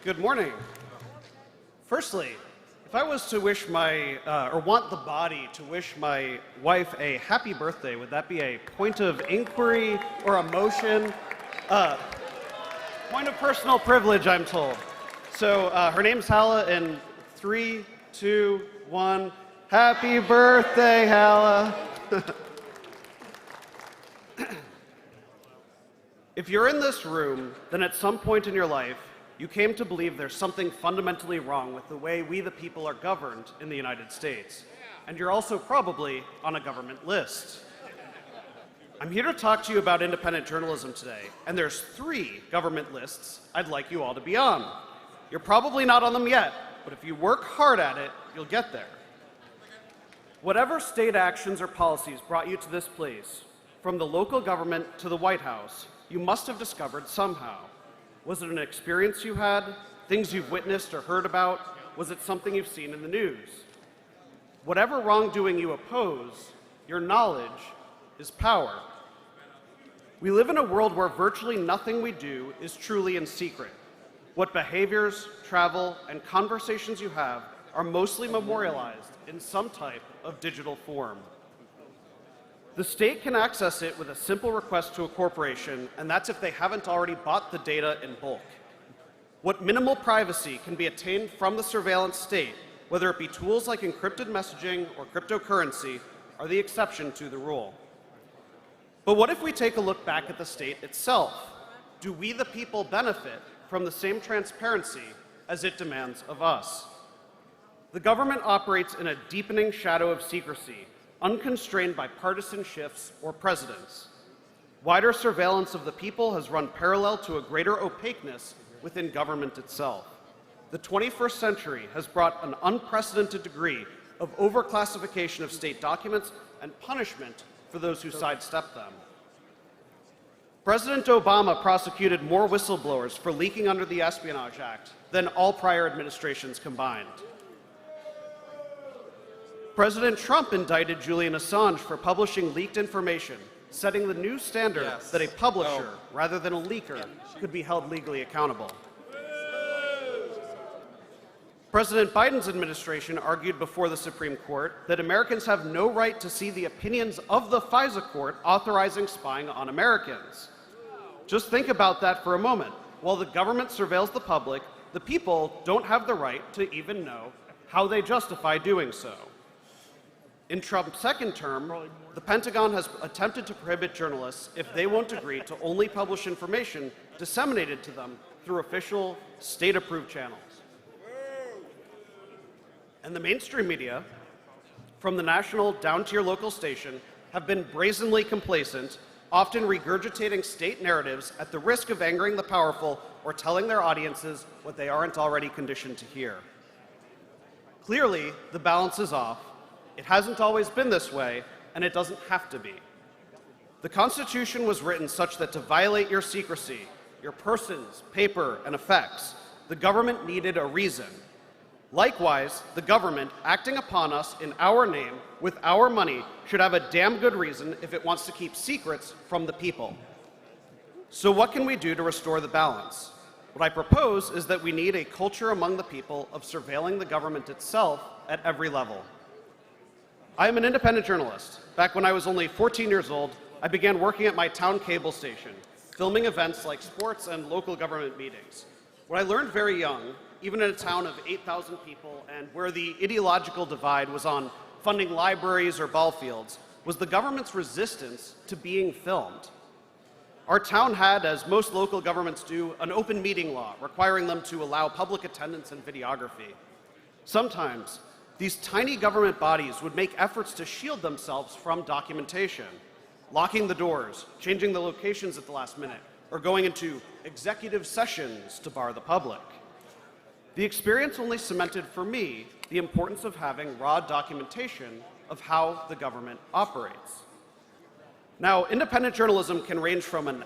Good morning. Firstly, if I was to wish or want the body to wish my wife a happy birthday, would that be a point of inquiry or a motion? Point of personal privilege, I'm told. So her name's Hala, and 3, 2, 1. Happy birthday, Hala. If you're in this room, then at some point in your life, you came to believe there's something fundamentally wrong with the way we the people are governed in the United States. And you're also probably on a government list. I'm here to talk to you about independent journalism today, and there's 3 government lists I'd like you all to be on. You're probably not on them yet, but if you work hard at it, you'll get there. Whatever state actions or policies brought you to this place, from the local government to the White House, you must have discovered somehow. Was it an experience you had, things you've witnessed or heard about? Was it something you've seen in the news? Whatever wrongdoing you oppose, your knowledge is power. We live in a world where virtually nothing we do is truly in secret. What behaviors, travel, and conversations you have are mostly memorialized in some type of digital form. The state can access it with a simple request to a corporation, and that's if they haven't already bought the data in bulk. What minimal privacy can be attained from the surveillance state, whether it be tools like encrypted messaging or cryptocurrency, are the exception to the rule. But what if we take a look back at the state itself? Do we the people benefit from the same transparency as it demands of us? The government operates in a deepening shadow of secrecy, unconstrained by partisan shifts or presidents. Wider surveillance of the people has run parallel to a greater opaqueness within government itself. The 21st century has brought an unprecedented degree of overclassification of state documents and punishment for those who sidestep them. President Obama prosecuted more whistleblowers for leaking under the Espionage Act than all prior administrations combined. President Trump indicted Julian Assange for publishing leaked information, setting the new standard that a publisher, rather than a leaker, could be held legally accountable. President Biden's administration argued before the Supreme Court that Americans have no right to see the opinions of the FISA court authorizing spying on Americans. Just think about that for a moment. While the government surveils the public, the people don't have the right to even know how they justify doing so. In Trump's second term, the Pentagon has attempted to prohibit journalists if they won't agree to only publish information disseminated to them through official state-approved channels. And the mainstream media, from the national down to your local station, have been brazenly complacent, often regurgitating state narratives at the risk of angering the powerful or telling their audiences what they aren't already conditioned to hear. Clearly, the balance is off. It hasn't always been this way, and it doesn't have to be. The Constitution was written such that to violate your secrecy, your persons, paper, and effects, the government needed a reason. Likewise, the government, acting upon us in our name, with our money, should have a damn good reason if it wants to keep secrets from the people. So what can we do to restore the balance? What I propose is that we need a culture among the people of surveilling the government itself at every level. I am an independent journalist. Back when I was only 14 years old, I began working at my town cable station, filming events like sports and local government meetings. What I learned very young, even in a town of 8,000 people and where the ideological divide was on funding libraries or ball fields, was the government's resistance to being filmed. Our town had, as most local governments do, an open meeting law requiring them to allow public attendance and videography. Sometimes, these tiny government bodies would make efforts to shield themselves from documentation, locking the doors, changing the locations at the last minute, or going into executive sessions to bar the public. The experience only cemented for me the importance of having raw documentation of how the government operates. Now, independent journalism can range from an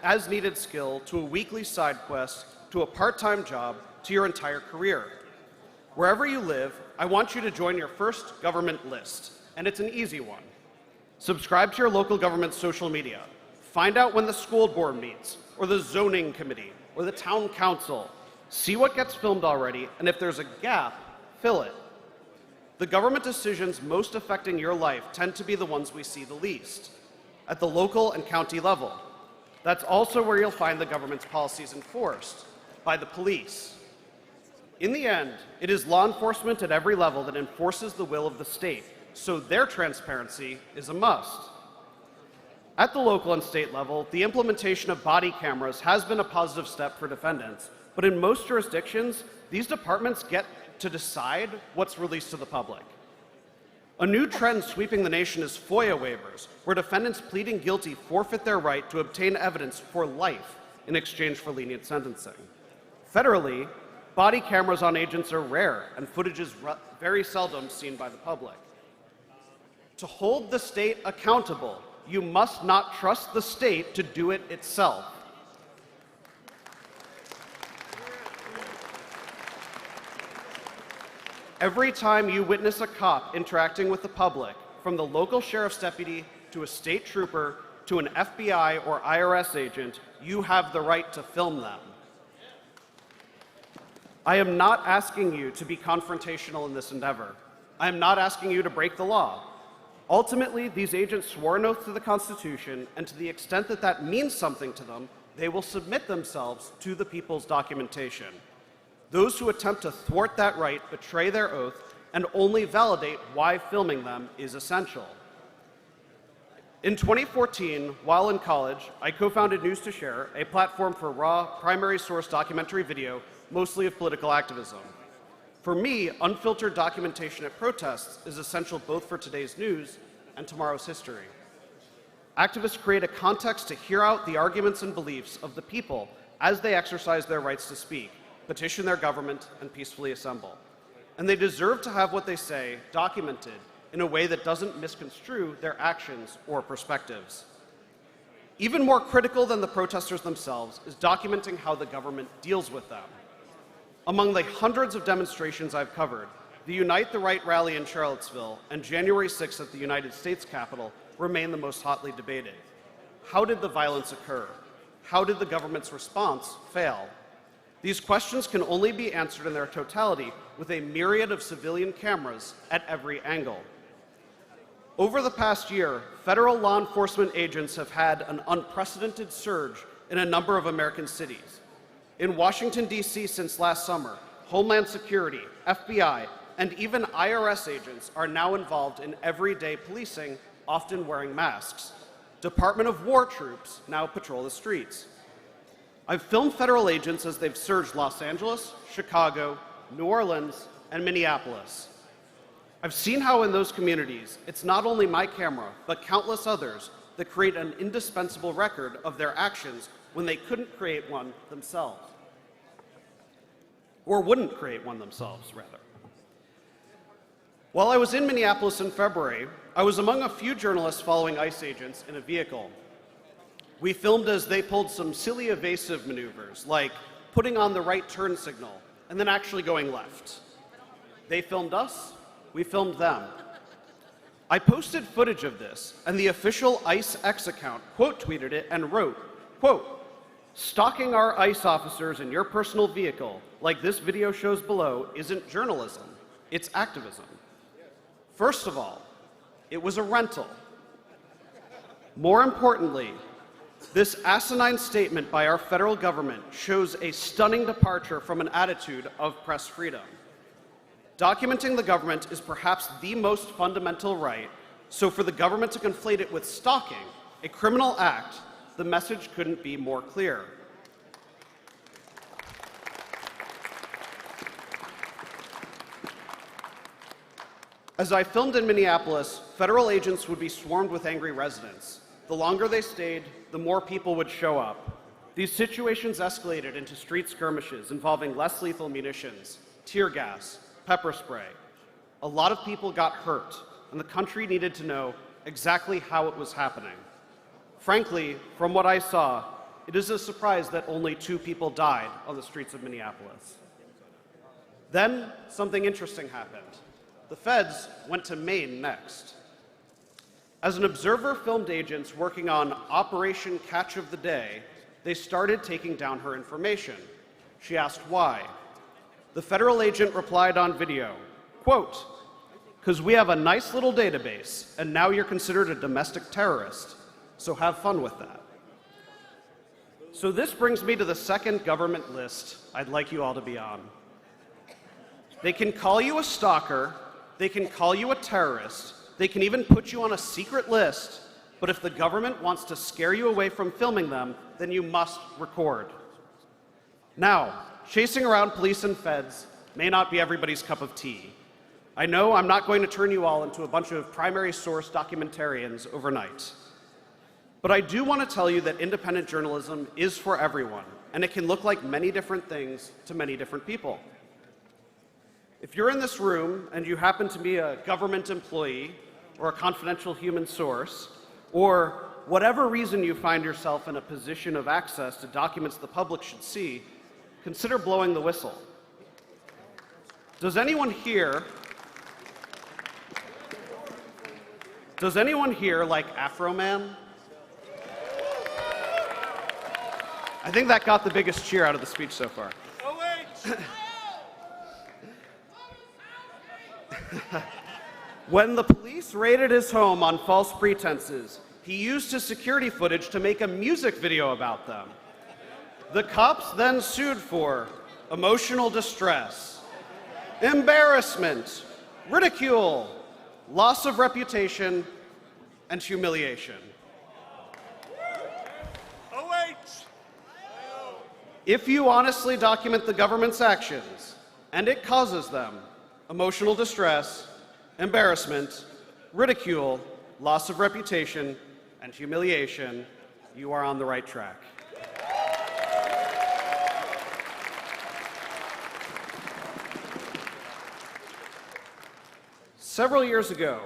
as-needed skill to a weekly side quest to a part-time job to your entire career. Wherever you live, I want you to join your first government list, and it's an easy one. Subscribe to your local government's social media. Find out when the school board meets, or the zoning committee, or the town council. See what gets filmed already, and if there's a gap, fill it. The government decisions most affecting your life tend to be the ones we see the least, at the local and county level. That's also where you'll find the government's policies enforced, by the police. In the end, it is law enforcement at every level that enforces the will of the state, so their transparency is a must. At the local and state level, the implementation of body cameras has been a positive step for defendants, but in most jurisdictions, these departments get to decide what's released to the public. A new trend sweeping the nation is FOIA waivers, where defendants pleading guilty forfeit their right to obtain evidence for life in exchange for lenient sentencing. Federally, body cameras on agents are rare, and footage is very seldom seen by the public. To hold the state accountable, you must not trust the state to do it itself. Every time you witness a cop interacting with the public, from the local sheriff's deputy to a state trooper to an FBI or IRS agent, you have the right to film them. I am not asking you to be confrontational in this endeavor. I am not asking you to break the law. Ultimately, these agents swore an oath to the Constitution, and to the extent that that means something to them, they will submit themselves to the people's documentation. Those who attempt to thwart that right betray their oath and only validate why filming them is essential. In 2014, while in college, I co-founded News to Share, a platform for raw, primary source documentary video, mostly of political activism. For me, unfiltered documentation at protests is essential both for today's news and tomorrow's history. Activists create a context to hear out the arguments and beliefs of the people as they exercise their rights to speak, petition their government, and peacefully assemble. And they deserve to have what they say documented in a way that doesn't misconstrue their actions or perspectives. Even more critical than the protesters themselves is documenting how the government deals with them. Among the hundreds of demonstrations I've covered, the Unite the Right rally in Charlottesville and January 6th at the United States Capitol remain the most hotly debated. How did the violence occur? How did the government's response fail? These questions can only be answered in their totality with a myriad of civilian cameras at every angle. Over the past year, federal law enforcement agents have had an unprecedented surge in a number of American cities. In Washington, D.C. since last summer, Homeland Security, FBI, and even IRS agents are now involved in everyday policing, often wearing masks. Department of War troops now patrol the streets. I've filmed federal agents as they've surged Los Angeles, Chicago, New Orleans, and Minneapolis. I've seen how in those communities, it's not only my camera, but countless others that create an indispensable record of their actions when they couldn't create one themselves. Or wouldn't create one themselves, rather. While I was in Minneapolis in February, I was among a few journalists following ICE agents in a vehicle. We filmed as they pulled some silly evasive maneuvers, like putting on the right turn signal and then actually going left. They filmed us, we filmed them. I posted footage of this, and the official ICE X account quote tweeted it and wrote, quote, "Stalking our ICE officers in your personal vehicle, like this video shows below, isn't journalism, it's activism." First of all, it was a rental. More importantly, this asinine statement by our federal government shows a stunning departure from an attitude of press freedom. Documenting the government is perhaps the most fundamental right, so for the government to conflate it with stalking, a criminal act, the message couldn't be more clear. As I filmed in Minneapolis, federal agents would be swarmed with angry residents. The longer they stayed, the more people would show up. These situations escalated into street skirmishes involving less lethal munitions, tear gas, pepper spray. A lot of people got hurt, and the country needed to know exactly how it was happening. Frankly, from what I saw, it is a surprise that only 2 people died on the streets of Minneapolis. Then, something interesting happened. The feds went to Maine next. As an observer filmed agents working on Operation Catch of the Day, they started taking down her information. She asked why. The federal agent replied on video, quote, "'Cause we have a nice little database, and now you're considered a domestic terrorist, so have fun with that." So this brings me to the second government list I'd like you all to be on. They can call you a stalker, they can call you a terrorist, they can even put you on a secret list, but if the government wants to scare you away from filming them, then you must record. Now, chasing around police and feds may not be everybody's cup of tea. I know I'm not going to turn you all into a bunch of primary source documentarians overnight. But I do want to tell you that independent journalism is for everyone, and it can look like many different things to many different people. If you're in this room and you happen to be a government employee or a confidential human source, or whatever reason you find yourself in a position of access to documents the public should see, consider blowing the whistle. Does anyone here like Afro Man? I think that got the biggest cheer out of the speech so far. When the police raided his home on false pretenses, he used his security footage to make a music video about them. The cops then sued for emotional distress, embarrassment, ridicule, loss of reputation, and humiliation. If you honestly document the government's actions, and it causes them emotional distress, embarrassment, ridicule, loss of reputation, and humiliation, you are on the right track. Several years ago,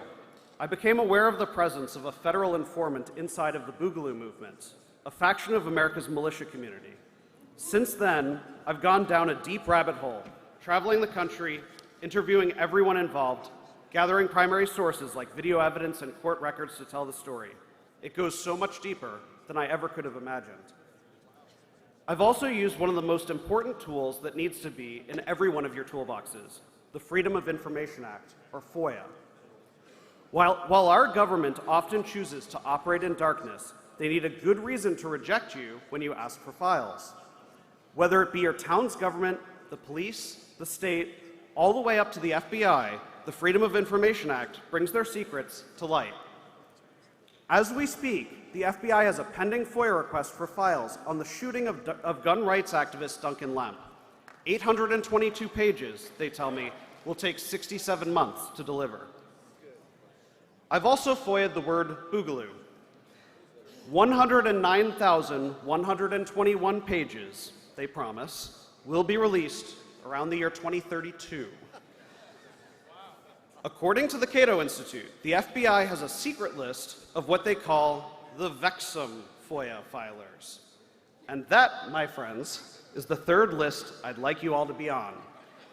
I became aware of the presence of a federal informant inside of the Boogaloo movement, a faction of America's militia community. Since then, I've gone down a deep rabbit hole, traveling the country, interviewing everyone involved, gathering primary sources like video evidence and court records to tell the story. It goes so much deeper than I ever could have imagined. I've also used one of the most important tools that needs to be in every one of your toolboxes, the Freedom of Information Act, or FOIA. While our government often chooses to operate in darkness, they need a good reason to reject you when you ask for files. Whether it be your town's government, the police, the state, all the way up to the FBI, the Freedom of Information Act brings their secrets to light. As we speak, the FBI has a pending FOIA request for files on the shooting of gun rights activist Duncan Lemp. 822 pages, they tell me, will take 67 months to deliver. I've also FOIA'd the word Boogaloo. 109,121 pages, they promise, will be released around the year 2032. According to the Cato Institute, the FBI has a secret list of what they call the Vexum FOIA filers. And that, my friends, is the third list I'd like you all to be on.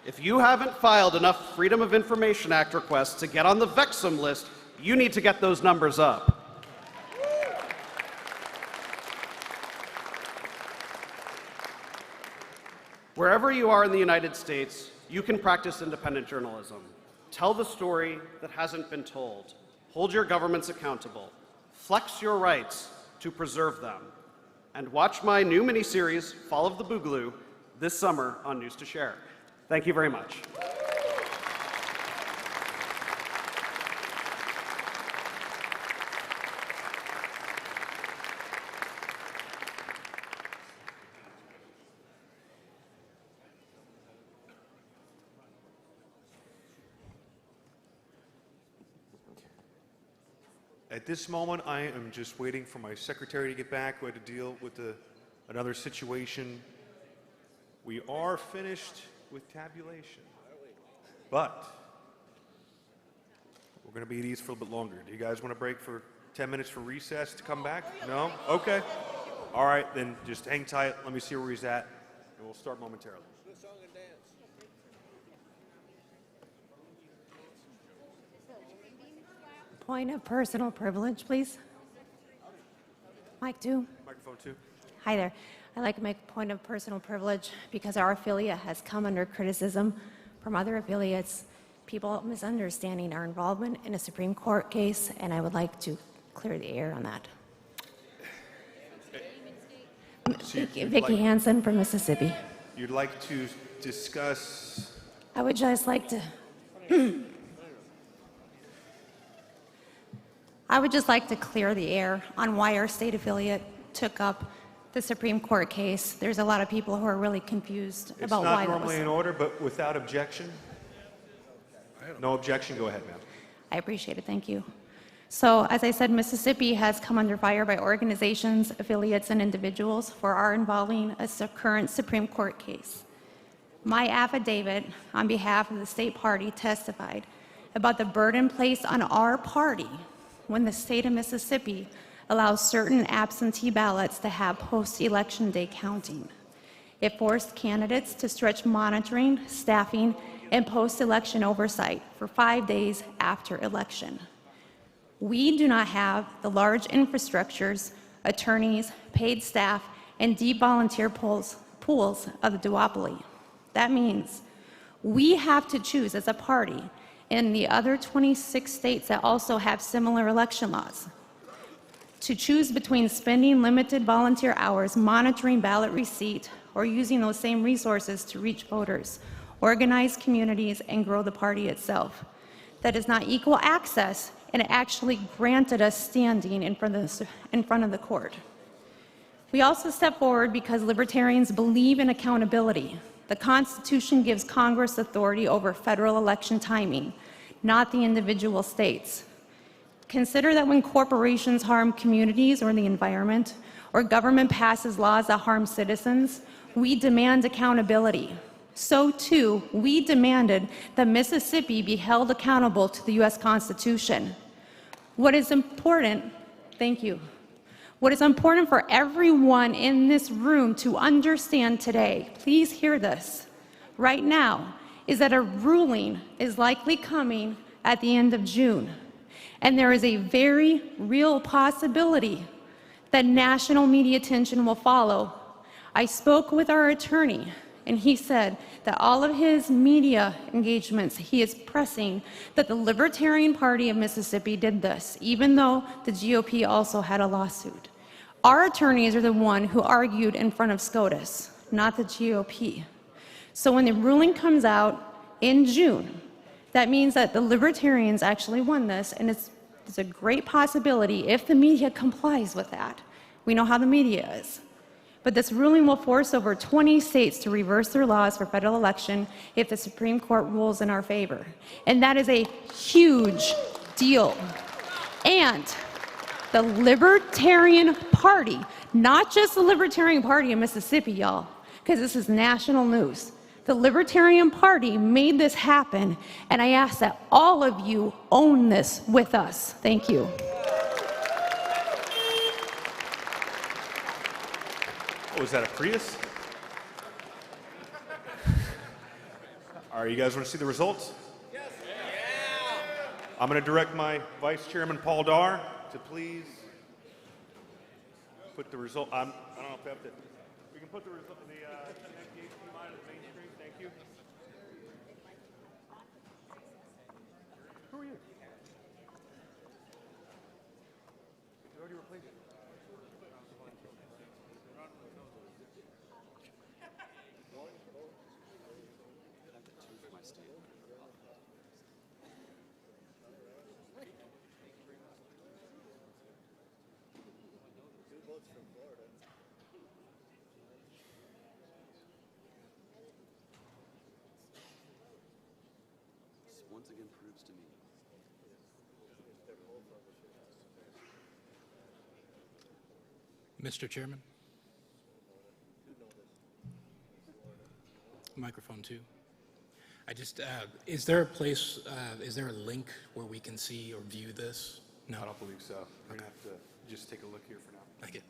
If you haven't filed enough Freedom of Information Act requests to get on the Vexum list, you need to get those numbers up. Wherever you are in the United States, you can practice independent journalism. Tell the story that hasn't been told. Hold your governments accountable. Flex your rights to preserve them. And watch my new miniseries, Fall of the Boogaloo, this summer on News to Share. Thank you very much. At this moment, I am just waiting for my secretary to get back. We had to deal with another situation. We are finished with tabulation, but we're going to be at ease for a little bit longer. Do you guys want to break for 10 minutes for recess to come back? No? Okay. All right, then just hang tight. Let me see where he's at, and we'll start momentarily. Point of personal privilege, please. Mic 2. Microphone 2. Hi there. I'd like to make a point of personal privilege because our affiliate has come under criticism from other affiliates, people misunderstanding our involvement in a Supreme Court case, and I would like to clear the air on that. Vicki Hansen from Mississippi. You'd like to discuss? I would just like to clear the air on why our state affiliate took up the Supreme Court case. There's a lot of people who are really confused about why that was. It's not normally in order, but without objection? No objection, go ahead, ma'am. I appreciate it, thank you. So, as I said, Mississippi has come under fire by organizations, affiliates, and individuals for our involving a current Supreme Court case. My affidavit on behalf of the state party testified about the burden placed on our party when the state of Mississippi allows certain absentee ballots to have post-election day counting. It forced candidates to stretch monitoring, staffing, and post-election oversight for 5 days after election. We do not have the large infrastructures, attorneys, paid staff, and deep volunteer pools of the duopoly. That means we have to choose as a party in the other 26 states that also have similar election laws to choose between spending limited volunteer hours monitoring ballot receipt or using those same resources to reach voters, organize communities, and grow the party itself. That is not equal access, and it actually granted us standing in front of the court. We also step forward because libertarians believe in accountability. The Constitution gives Congress authority over federal election timing, not the individual states. Consider that when corporations harm communities or the environment, or government passes laws that harm citizens, we demand accountability. So too, we demanded that Mississippi be held accountable to the U.S. Constitution. What is important, thank you. What is important for everyone in this room to understand today, please hear this, right now, is that a ruling is likely coming at the end of June. And there is a very real possibility that national media attention will follow. I spoke with our attorney, and he said that all of his media engagements, he is pressing that the Libertarian Party of Mississippi did this, even though the GOP also had a lawsuit. Our attorneys are the one who argued in front of SCOTUS, not the GOP. So when the ruling comes out in June, that means that the Libertarians actually won this, and it's a great possibility if the media complies with that. We know how the media is. But this ruling will force over 20 states to reverse their laws for federal election if the Supreme Court rules in our favor. And that is a huge deal. And the Libertarian Party, not just the Libertarian Party in Mississippi, y'all, because this is national news. The Libertarian Party made this happen, and I ask that all of you own this with us. Thank you. Oh, is that a Prius? All right, you guys want to see the results? Yes. Yeah. I'm going to direct my Vice Chairman Paul Dar to please put the result. I don't know if I have to. We can put the result. The HDMI line on the main screen. Thank you. Who are you? You already replaced it. Once again proves to me. Mr. Chairman. Microphone 2. I just, is there a place, is there a link where we can see or view this? No. I don't believe so. We're going to have to just take a look here for now. Thank you.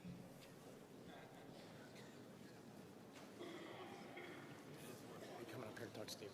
Coming up here to talk to Steve.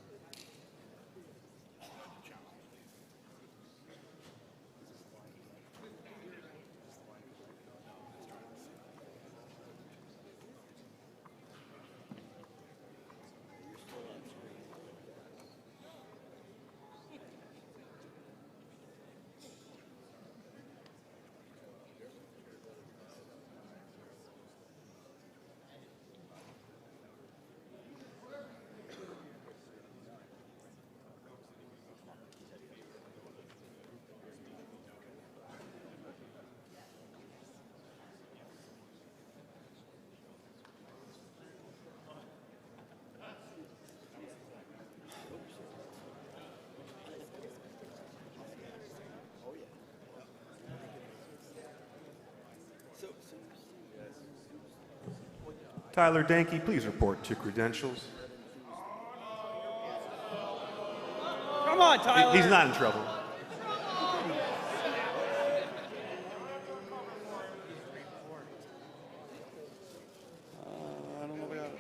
Tyler Danke, please report to credentials. Come on, Tyler. He's not in trouble. I don't know if I got it.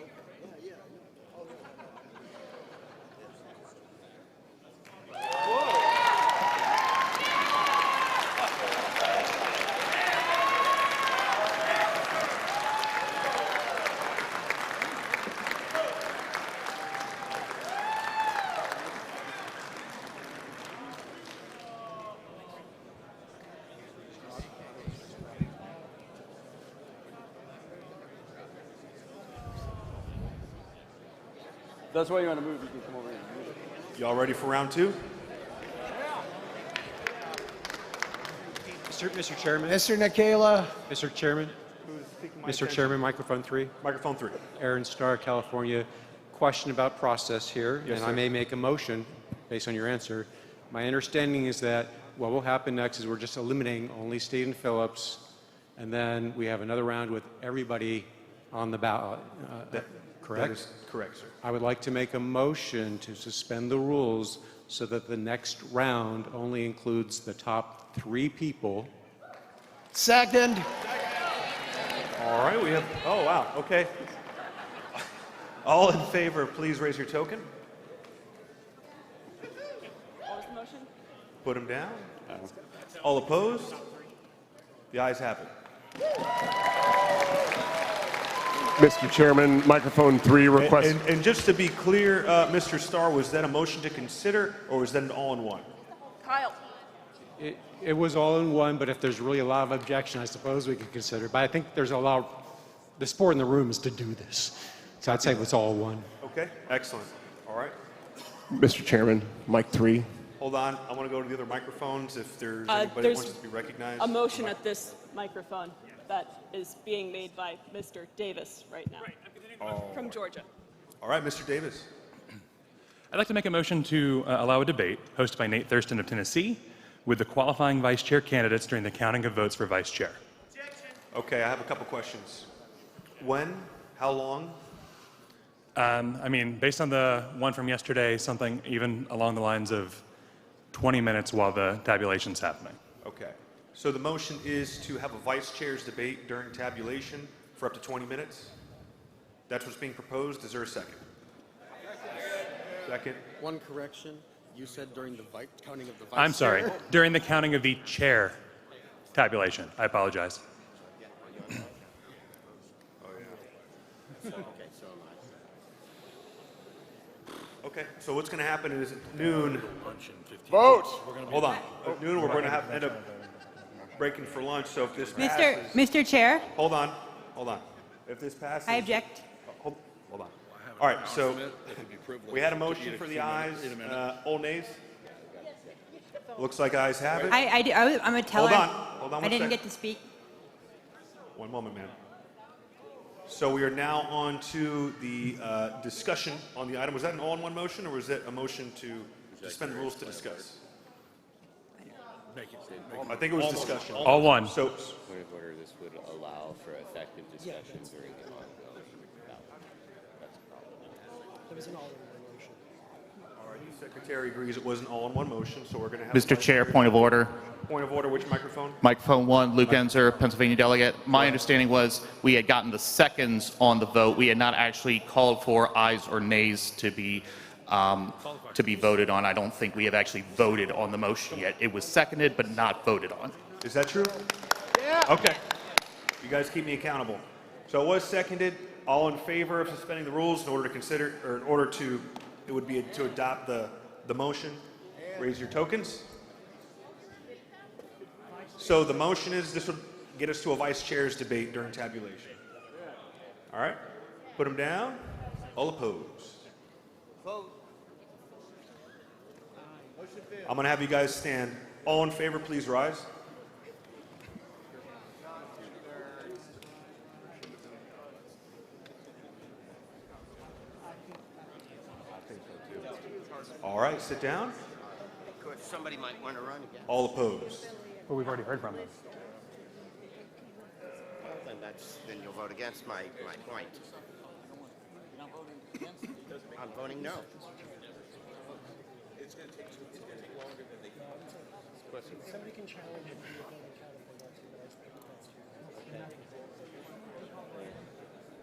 That's why you want to move. You can come over here. Y'all ready for round 2? Mr. Chairman. Mr. Nikela. Mr. Chairman. Mr. Chairman, microphone 3. Microphone 3. Aaron Starr, California. Question about process here, Yes, and sir. I may make a motion based on your answer. My understanding is that what will happen next is we're just eliminating only Stephen Phillips, and then we have another round with everybody on the ballot. Correct? That is correct, sir. I would like to make a motion to suspend the rules so that the next round only includes the top 3 people. Second. All right, we have, oh, wow, okay. All in favor, please raise your token. What was the motion? Put them down. All opposed? The ayes have it. Mr. Chairman, microphone 3 request. And just to be clear, Mr. Starr, was that a motion to consider, or was that an all-in-one? Kyle. It was all in one, but if there's really a lot of objection, I suppose we could consider it. But I think there's a lot, the sport in the room is to do this. So I'd say it was all one. Okay, excellent. All right. Mr. Chairman, mic 3. Hold on, I want to go to the other microphones if there's anybody There's that wants to be recognized. a motion at this microphone that is being made by Mr. Davis right now from Georgia. All right, Mr. Davis. I'd like to make a motion to allow a debate hosted by Nate Thurston of Tennessee with the qualifying vice chair candidates during the counting of votes for vice chair. Okay, I have a couple questions. When? How long? I mean, based on the one from yesterday, something even along the lines of 20 minutes while the tabulation's happening. Okay. So the motion is to have a vice chair's debate during tabulation for up to 20 minutes? That's what's being proposed. Is there a second? Second. One correction. You said during the counting of the vice I'm sorry, chair. during the counting of the chair tabulation. I apologize. Okay, so what's going to happen is at noon. Vote! Hold on. At noon, we're going to end up breaking for lunch. So if this passes. Mr. Chair, Hold on. Hold on. If this passes. I object. Hold on. All right, so we had a motion for the ayes. All nays? Looks like ayes have it. I'm a teller. Hold on I didn't second. get to speak. One moment, ma'am. So we are now on to the discussion on the item. Was that an all-in-one motion, or was that a motion to suspend the rules to discuss? I think it was discussion. All one. So, Point of order, this would allow for effective discussion during the ongoing ballot. That's a problem. There was an all-in-one motion. all right, the secretary agrees it was an all-in-one motion, so we're going to have. Mr. Chair, point of order. Point of order, which microphone? Microphone 1, Luke Enzer, Pennsylvania delegate. My understanding was we had gotten the seconds on the vote. We had not actually called for ayes or nays to be voted on. I don't think we have actually voted on the motion yet. It was seconded but not voted on. Is that true? Yeah. Okay. You guys keep me accountable. So it was seconded. All in favor of suspending the rules in order to consider, or in order to, it would be to adopt the motion. Raise your tokens. So the motion is this would get us to a vice chair's debate during tabulation. All right. Put them down. All opposed. I'm going to have you guys stand. All in favor, please rise. All right, sit down. Of course, somebody might want to run again. All opposed. Well, we've already heard from them. Then you'll vote against my point. I'm voting no. It's going to take longer than they thought. Somebody can challenge it.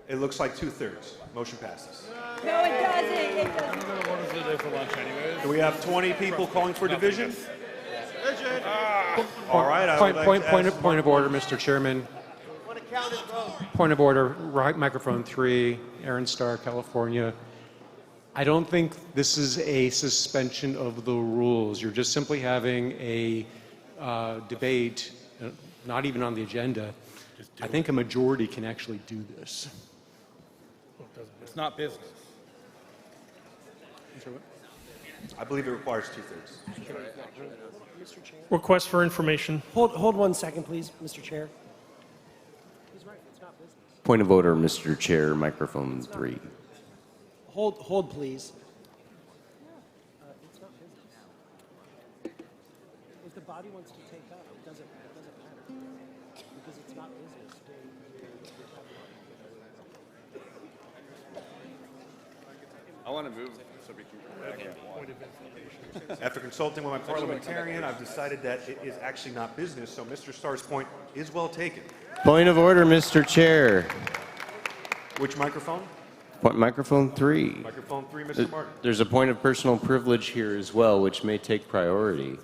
It looks like 2/3. Motion passes. No, it doesn't. It doesn't. What is the day for lunch anyways? Do we have 20 people calling for division? All right. I would like to ask Point of order, Mr. Chairman. Point of order, right microphone 3, Aaron Starr, California. I don't think this is a suspension of the rules. You're just simply having a debate, not even on the agenda. I think a majority can actually do this. It's not business. I believe it requires 2/3. Request for information. Hold 1 second, please, Mr. Chair. He's right. It's not business. Point of order, Mr. Chair, microphone 3. Hold, please. It's not business. If the body wants to take up, it doesn't matter. Because it's not business. I want to move so we can come back and watch. After consulting with my parliamentarian, I've decided that it is actually not business, so Mr. Starr's point is well taken. Point of order, Mr. Chair. Which microphone? Microphone 3. Microphone 3, Mr. Martin. There's a point of personal privilege here as well, which may take priority.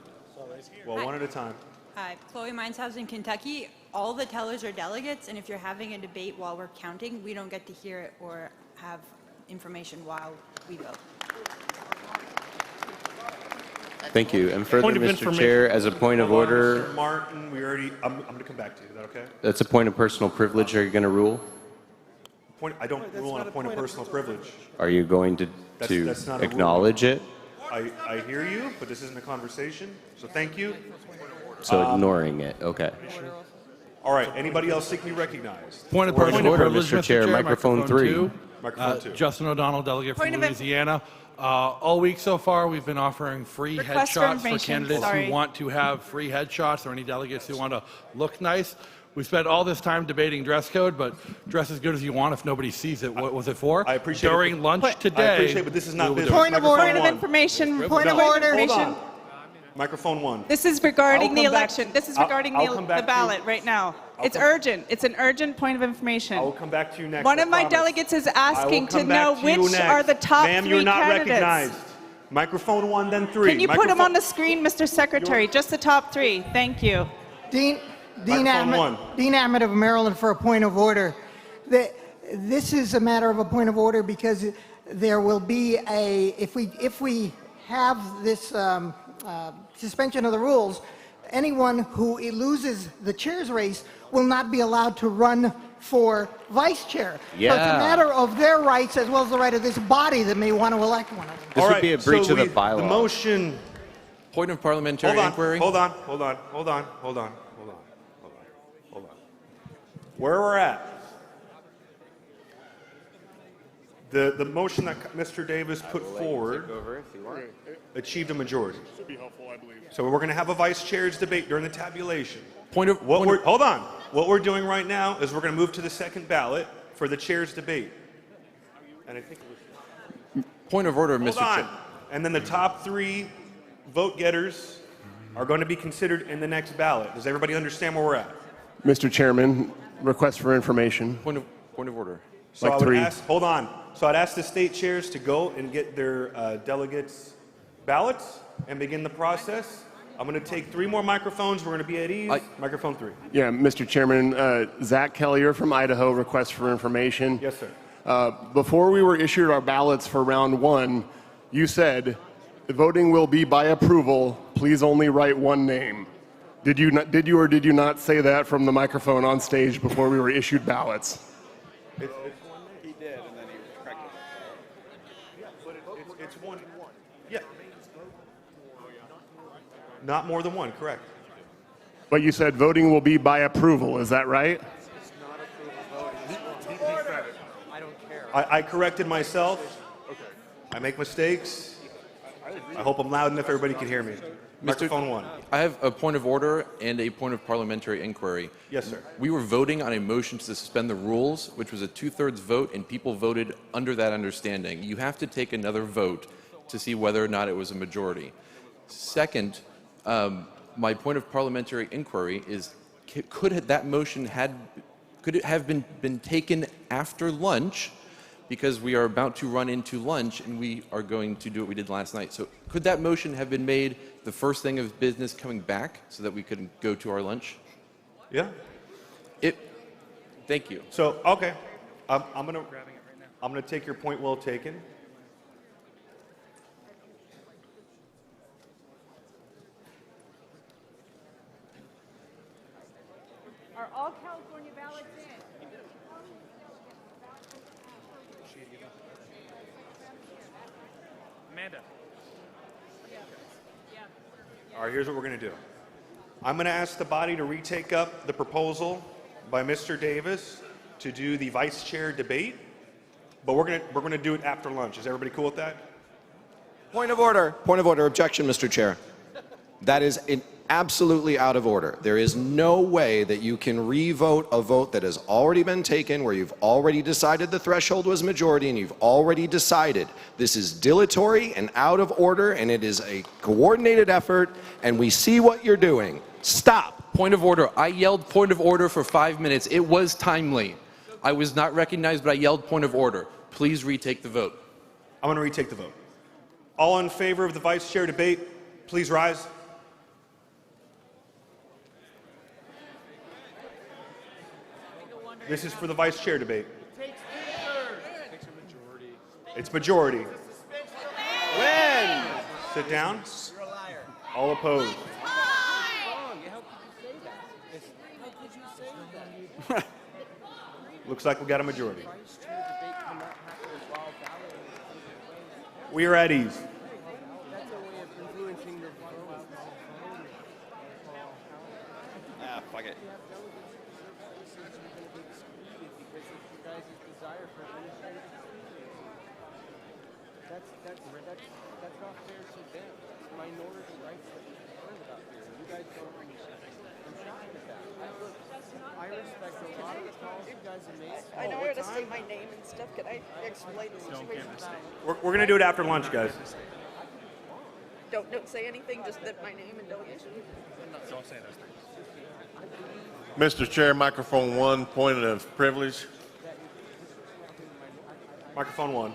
Well, one at a time. Hi, Chloe Mineshausen, Kentucky. All the tellers are delegates, and if you're having a debate while we're counting, we don't get to hear it or have information while we vote. Thank you. And further, Mr. Chair, as a point of order... Mr. Martin, I'm going to come back to you. Is that okay? That's a point of personal privilege. Are you going to rule? I don't rule on a point of personal privilege. Are you going to That's not a acknowledge it? I hear you, but this isn't a conversation, so thank you. So ignoring it. Okay. All right. Anybody else seek me recognized? Point of order, privilege, Mr. Chair. Microphone 3. Microphone 2. Justin O'Donnell, delegate from Louisiana. All week so far, we've been offering free Request for headshots for information. candidates Sorry. who want to have free headshots or any delegates who want to look nice. We spent all this time debating dress code, but dress as good as you want if nobody sees it. What was it for? I appreciate During it. lunch today. I appreciate it, but this is not business. Point of order. Point of one. information. Point No, of order. Hold on. Microphone 1. This is regarding I'll the come back- election. This is I'll- regarding I'll come the back to ballot you. right now. It's come- urgent. It's an urgent point of information. I will come back to you next. One I of my promise. delegates is I will asking to come know back to you which next. are the top Ma'am, 3 you're not candidates. recognized. Microphone 1, then 3. Can you put them on the screen, Mr. Secretary? Just the top 3. Thank you. Dean Microphone Ahmed, 1. Dean Ahmed of Maryland for a point of order. This is a matter of a point of order because there will be if we have this suspension of the rules, anyone who loses the chair's race will not be allowed to run for vice chair. Yeah. So it's a matter of their rights as well as the right of this body that may want to elect one of them. This would be a breach of the The bylaw. motion. Point of parliamentary inquiry. Hold on. Where we're at. The motion that Mr. Davis put forward achieved a majority. Should be helpful, I believe. So we're going to have a vice chair's debate during the tabulation. Hold on. What we're doing right now is we're going to move to the second ballot for the chair's debate. And I think it was Point of order, Hold Mr. on. Chair. And then the top 3 vote getters are going to be considered in the next ballot. Does everybody understand where we're at? Mr. Chairman, request for information. Point of order. So Like I would 3. ask, hold on. So I'd ask the state chairs to go and get their delegates' ballots and begin the process. I'm going to take 3 more microphones. We're going to be at ease. Microphone 3. Yeah, Mr. Chairman, Zach Kellier from Idaho, request for information. Yes, sir. Before we were issued our ballots for round 1, you said the voting will be by approval. Please only write 1 name. Did you or did you not say that from the microphone on stage before we were issued ballots? He did, and then he corrected it. Yeah, but it's one. Yeah. Not more than 1, correct. But you said voting will be by approval. Is that right? I corrected myself. I make mistakes. I hope I'm loud enough everybody can hear me. Microphone 1. I have a point of order and a point of parliamentary inquiry. Yes, sir. We were voting on a motion to suspend the rules, which was a 2/3 vote, and people voted under that understanding. You have to take another vote to see whether or not it was a majority. Second, my point of parliamentary inquiry is, could that motion could it have been taken after lunch, because we are about to run into lunch and we are going to do what we did last night. So could that motion have been made the first thing of business coming back so that we could go to our lunch? Yeah. Thank you. So, okay. I'm gonna take your point well taken. Are all California ballots in? Amanda. All right, here's what we're going to do. I'm going to ask the body to retake up the proposal by Mr. Davis to do the vice chair debate, but we're going to do it after lunch. Is everybody cool with that? Point of order. Point of order. Objection, Mr. Chair. That is absolutely out of order. There is no way that you can re-vote a vote that has already been taken, where you've already decided the threshold was majority and you've already decided. This is dilatory and out of order, and it is a coordinated effort, and we see what you're doing. Stop. Point of order. I yelled point of order for 5 minutes. It was timely. I was not recognized, but I yelled point of order. Please retake the vote. I'm going to retake the vote. All in favor of the vice chair debate, please rise. This is for the vice chair debate. It's majority. When? Sit down. All opposed. Looks like we got a majority. We are at ease. Ah, fuck it. That's not fair to them. It's minority rights that we're concerned about here. You guys don't understand. I'm shocked at that. I respect a lot of the calls you guys have made. I know how to say my name and stuff. Can I explain the situation? We're going to do it after lunch, guys. Don't say anything, just that my name and don't issue. Don't say those things. Mr. Chair, microphone 1, point of privilege. Microphone 1.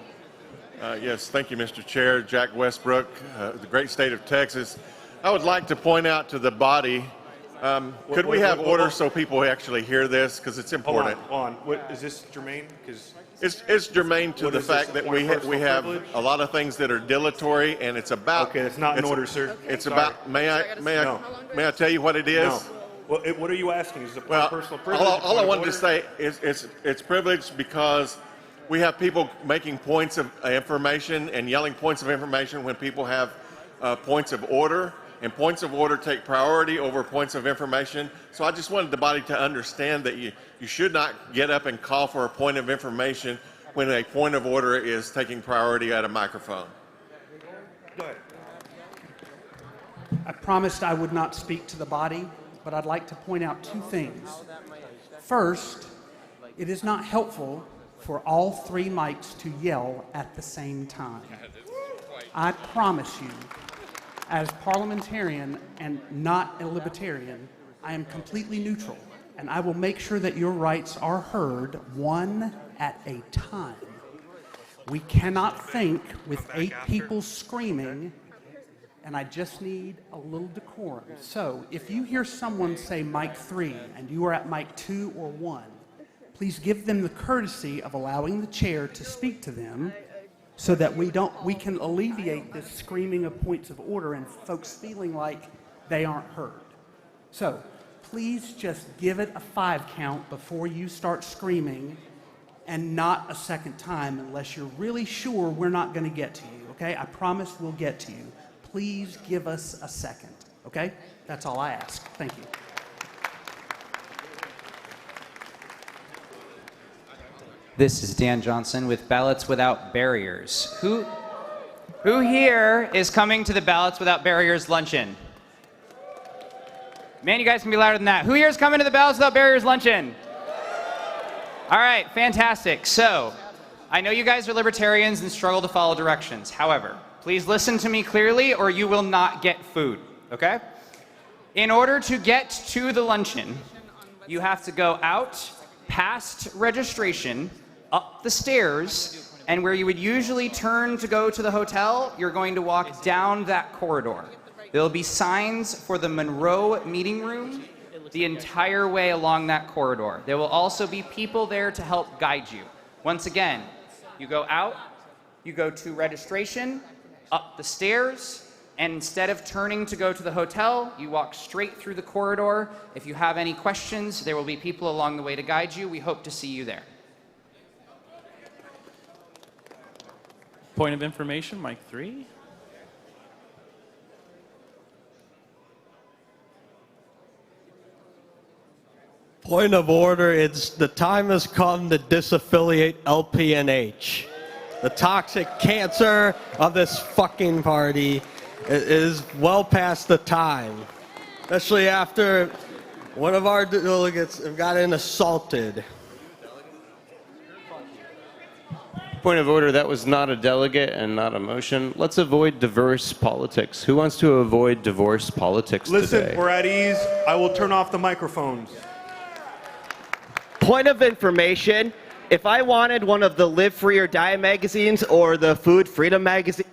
Yes, thank you, Mr. Chair. Jack Westbrook, the great state of Texas. I would like to point out to the body, could we have order so people actually hear this, because it's important. Hold on. What, is this germane? It's germane to the fact that we have a lot of things that are dilatory, and it's about. Okay, it's not in order, sir. It's Sorry. about. May I tell you what it is? No. Well, what are you asking? Is it personal privilege? All I wanted to say is it's privileged because we have people making points of information and yelling points of information when people have points of order, and points of order take priority over points of information. So I just wanted the body to understand that you should not get up and call for a point of information when a point of order is taking priority at a microphone. Go ahead. I promised I would not speak to the body, but I'd like to point out two things. First, it is not helpful for all three mics to yell at the same time. I promise you, as parliamentarian and not a libertarian, I am completely neutral, and I will make sure that your rights are heard one at a time. We cannot think with 8 people screaming, and I just need a little decorum. So if you hear someone say mic 3 and you are at mic 2 or 1, please give them the courtesy of allowing the chair to speak to them so that we can alleviate this screaming of points of order and folks feeling like they aren't heard. So please just give it a 5 count before you start screaming, and not a second time unless you're really sure we're not going to get to you, okay? I promise we'll get to you. Please give us a second, okay? That's all I ask. Thank you. This is Dan Johnson with Ballots Without Barriers. Who here is coming to the Ballots Without Barriers luncheon? Man, you guys can be louder than that. Who here is coming to the Ballots Without Barriers luncheon? All right, fantastic. So, I know you guys are libertarians and struggle to follow directions. However, please listen to me clearly or you will not get food, okay? In order to get to the luncheon, you have to go out past registration, up the stairs, and where you would usually turn to go to the hotel, you're going to walk down that corridor. There'll be signs for the Monroe meeting room the entire way along that corridor. There will also be people there to help guide you. Once again, you go out, you go to registration, up the stairs, and instead of turning to go to the hotel, you walk straight through the corridor. If you have any questions, there will be people along the way to guide you. We hope to see you there. Point of information, mic 3. Point of order, the time has come to disaffiliate LPNH. The toxic cancer of this fucking party is well past the time. especially after one of our delegates have gotten assaulted. Point of order, that was not a delegate and not a motion. Let's avoid diverse politics. Who wants to avoid diverse politics Listen, today? we're at ease. I will turn off the microphones. Point of information, if I wanted one of the Live Free or Die magazines or the Food Freedom magazine,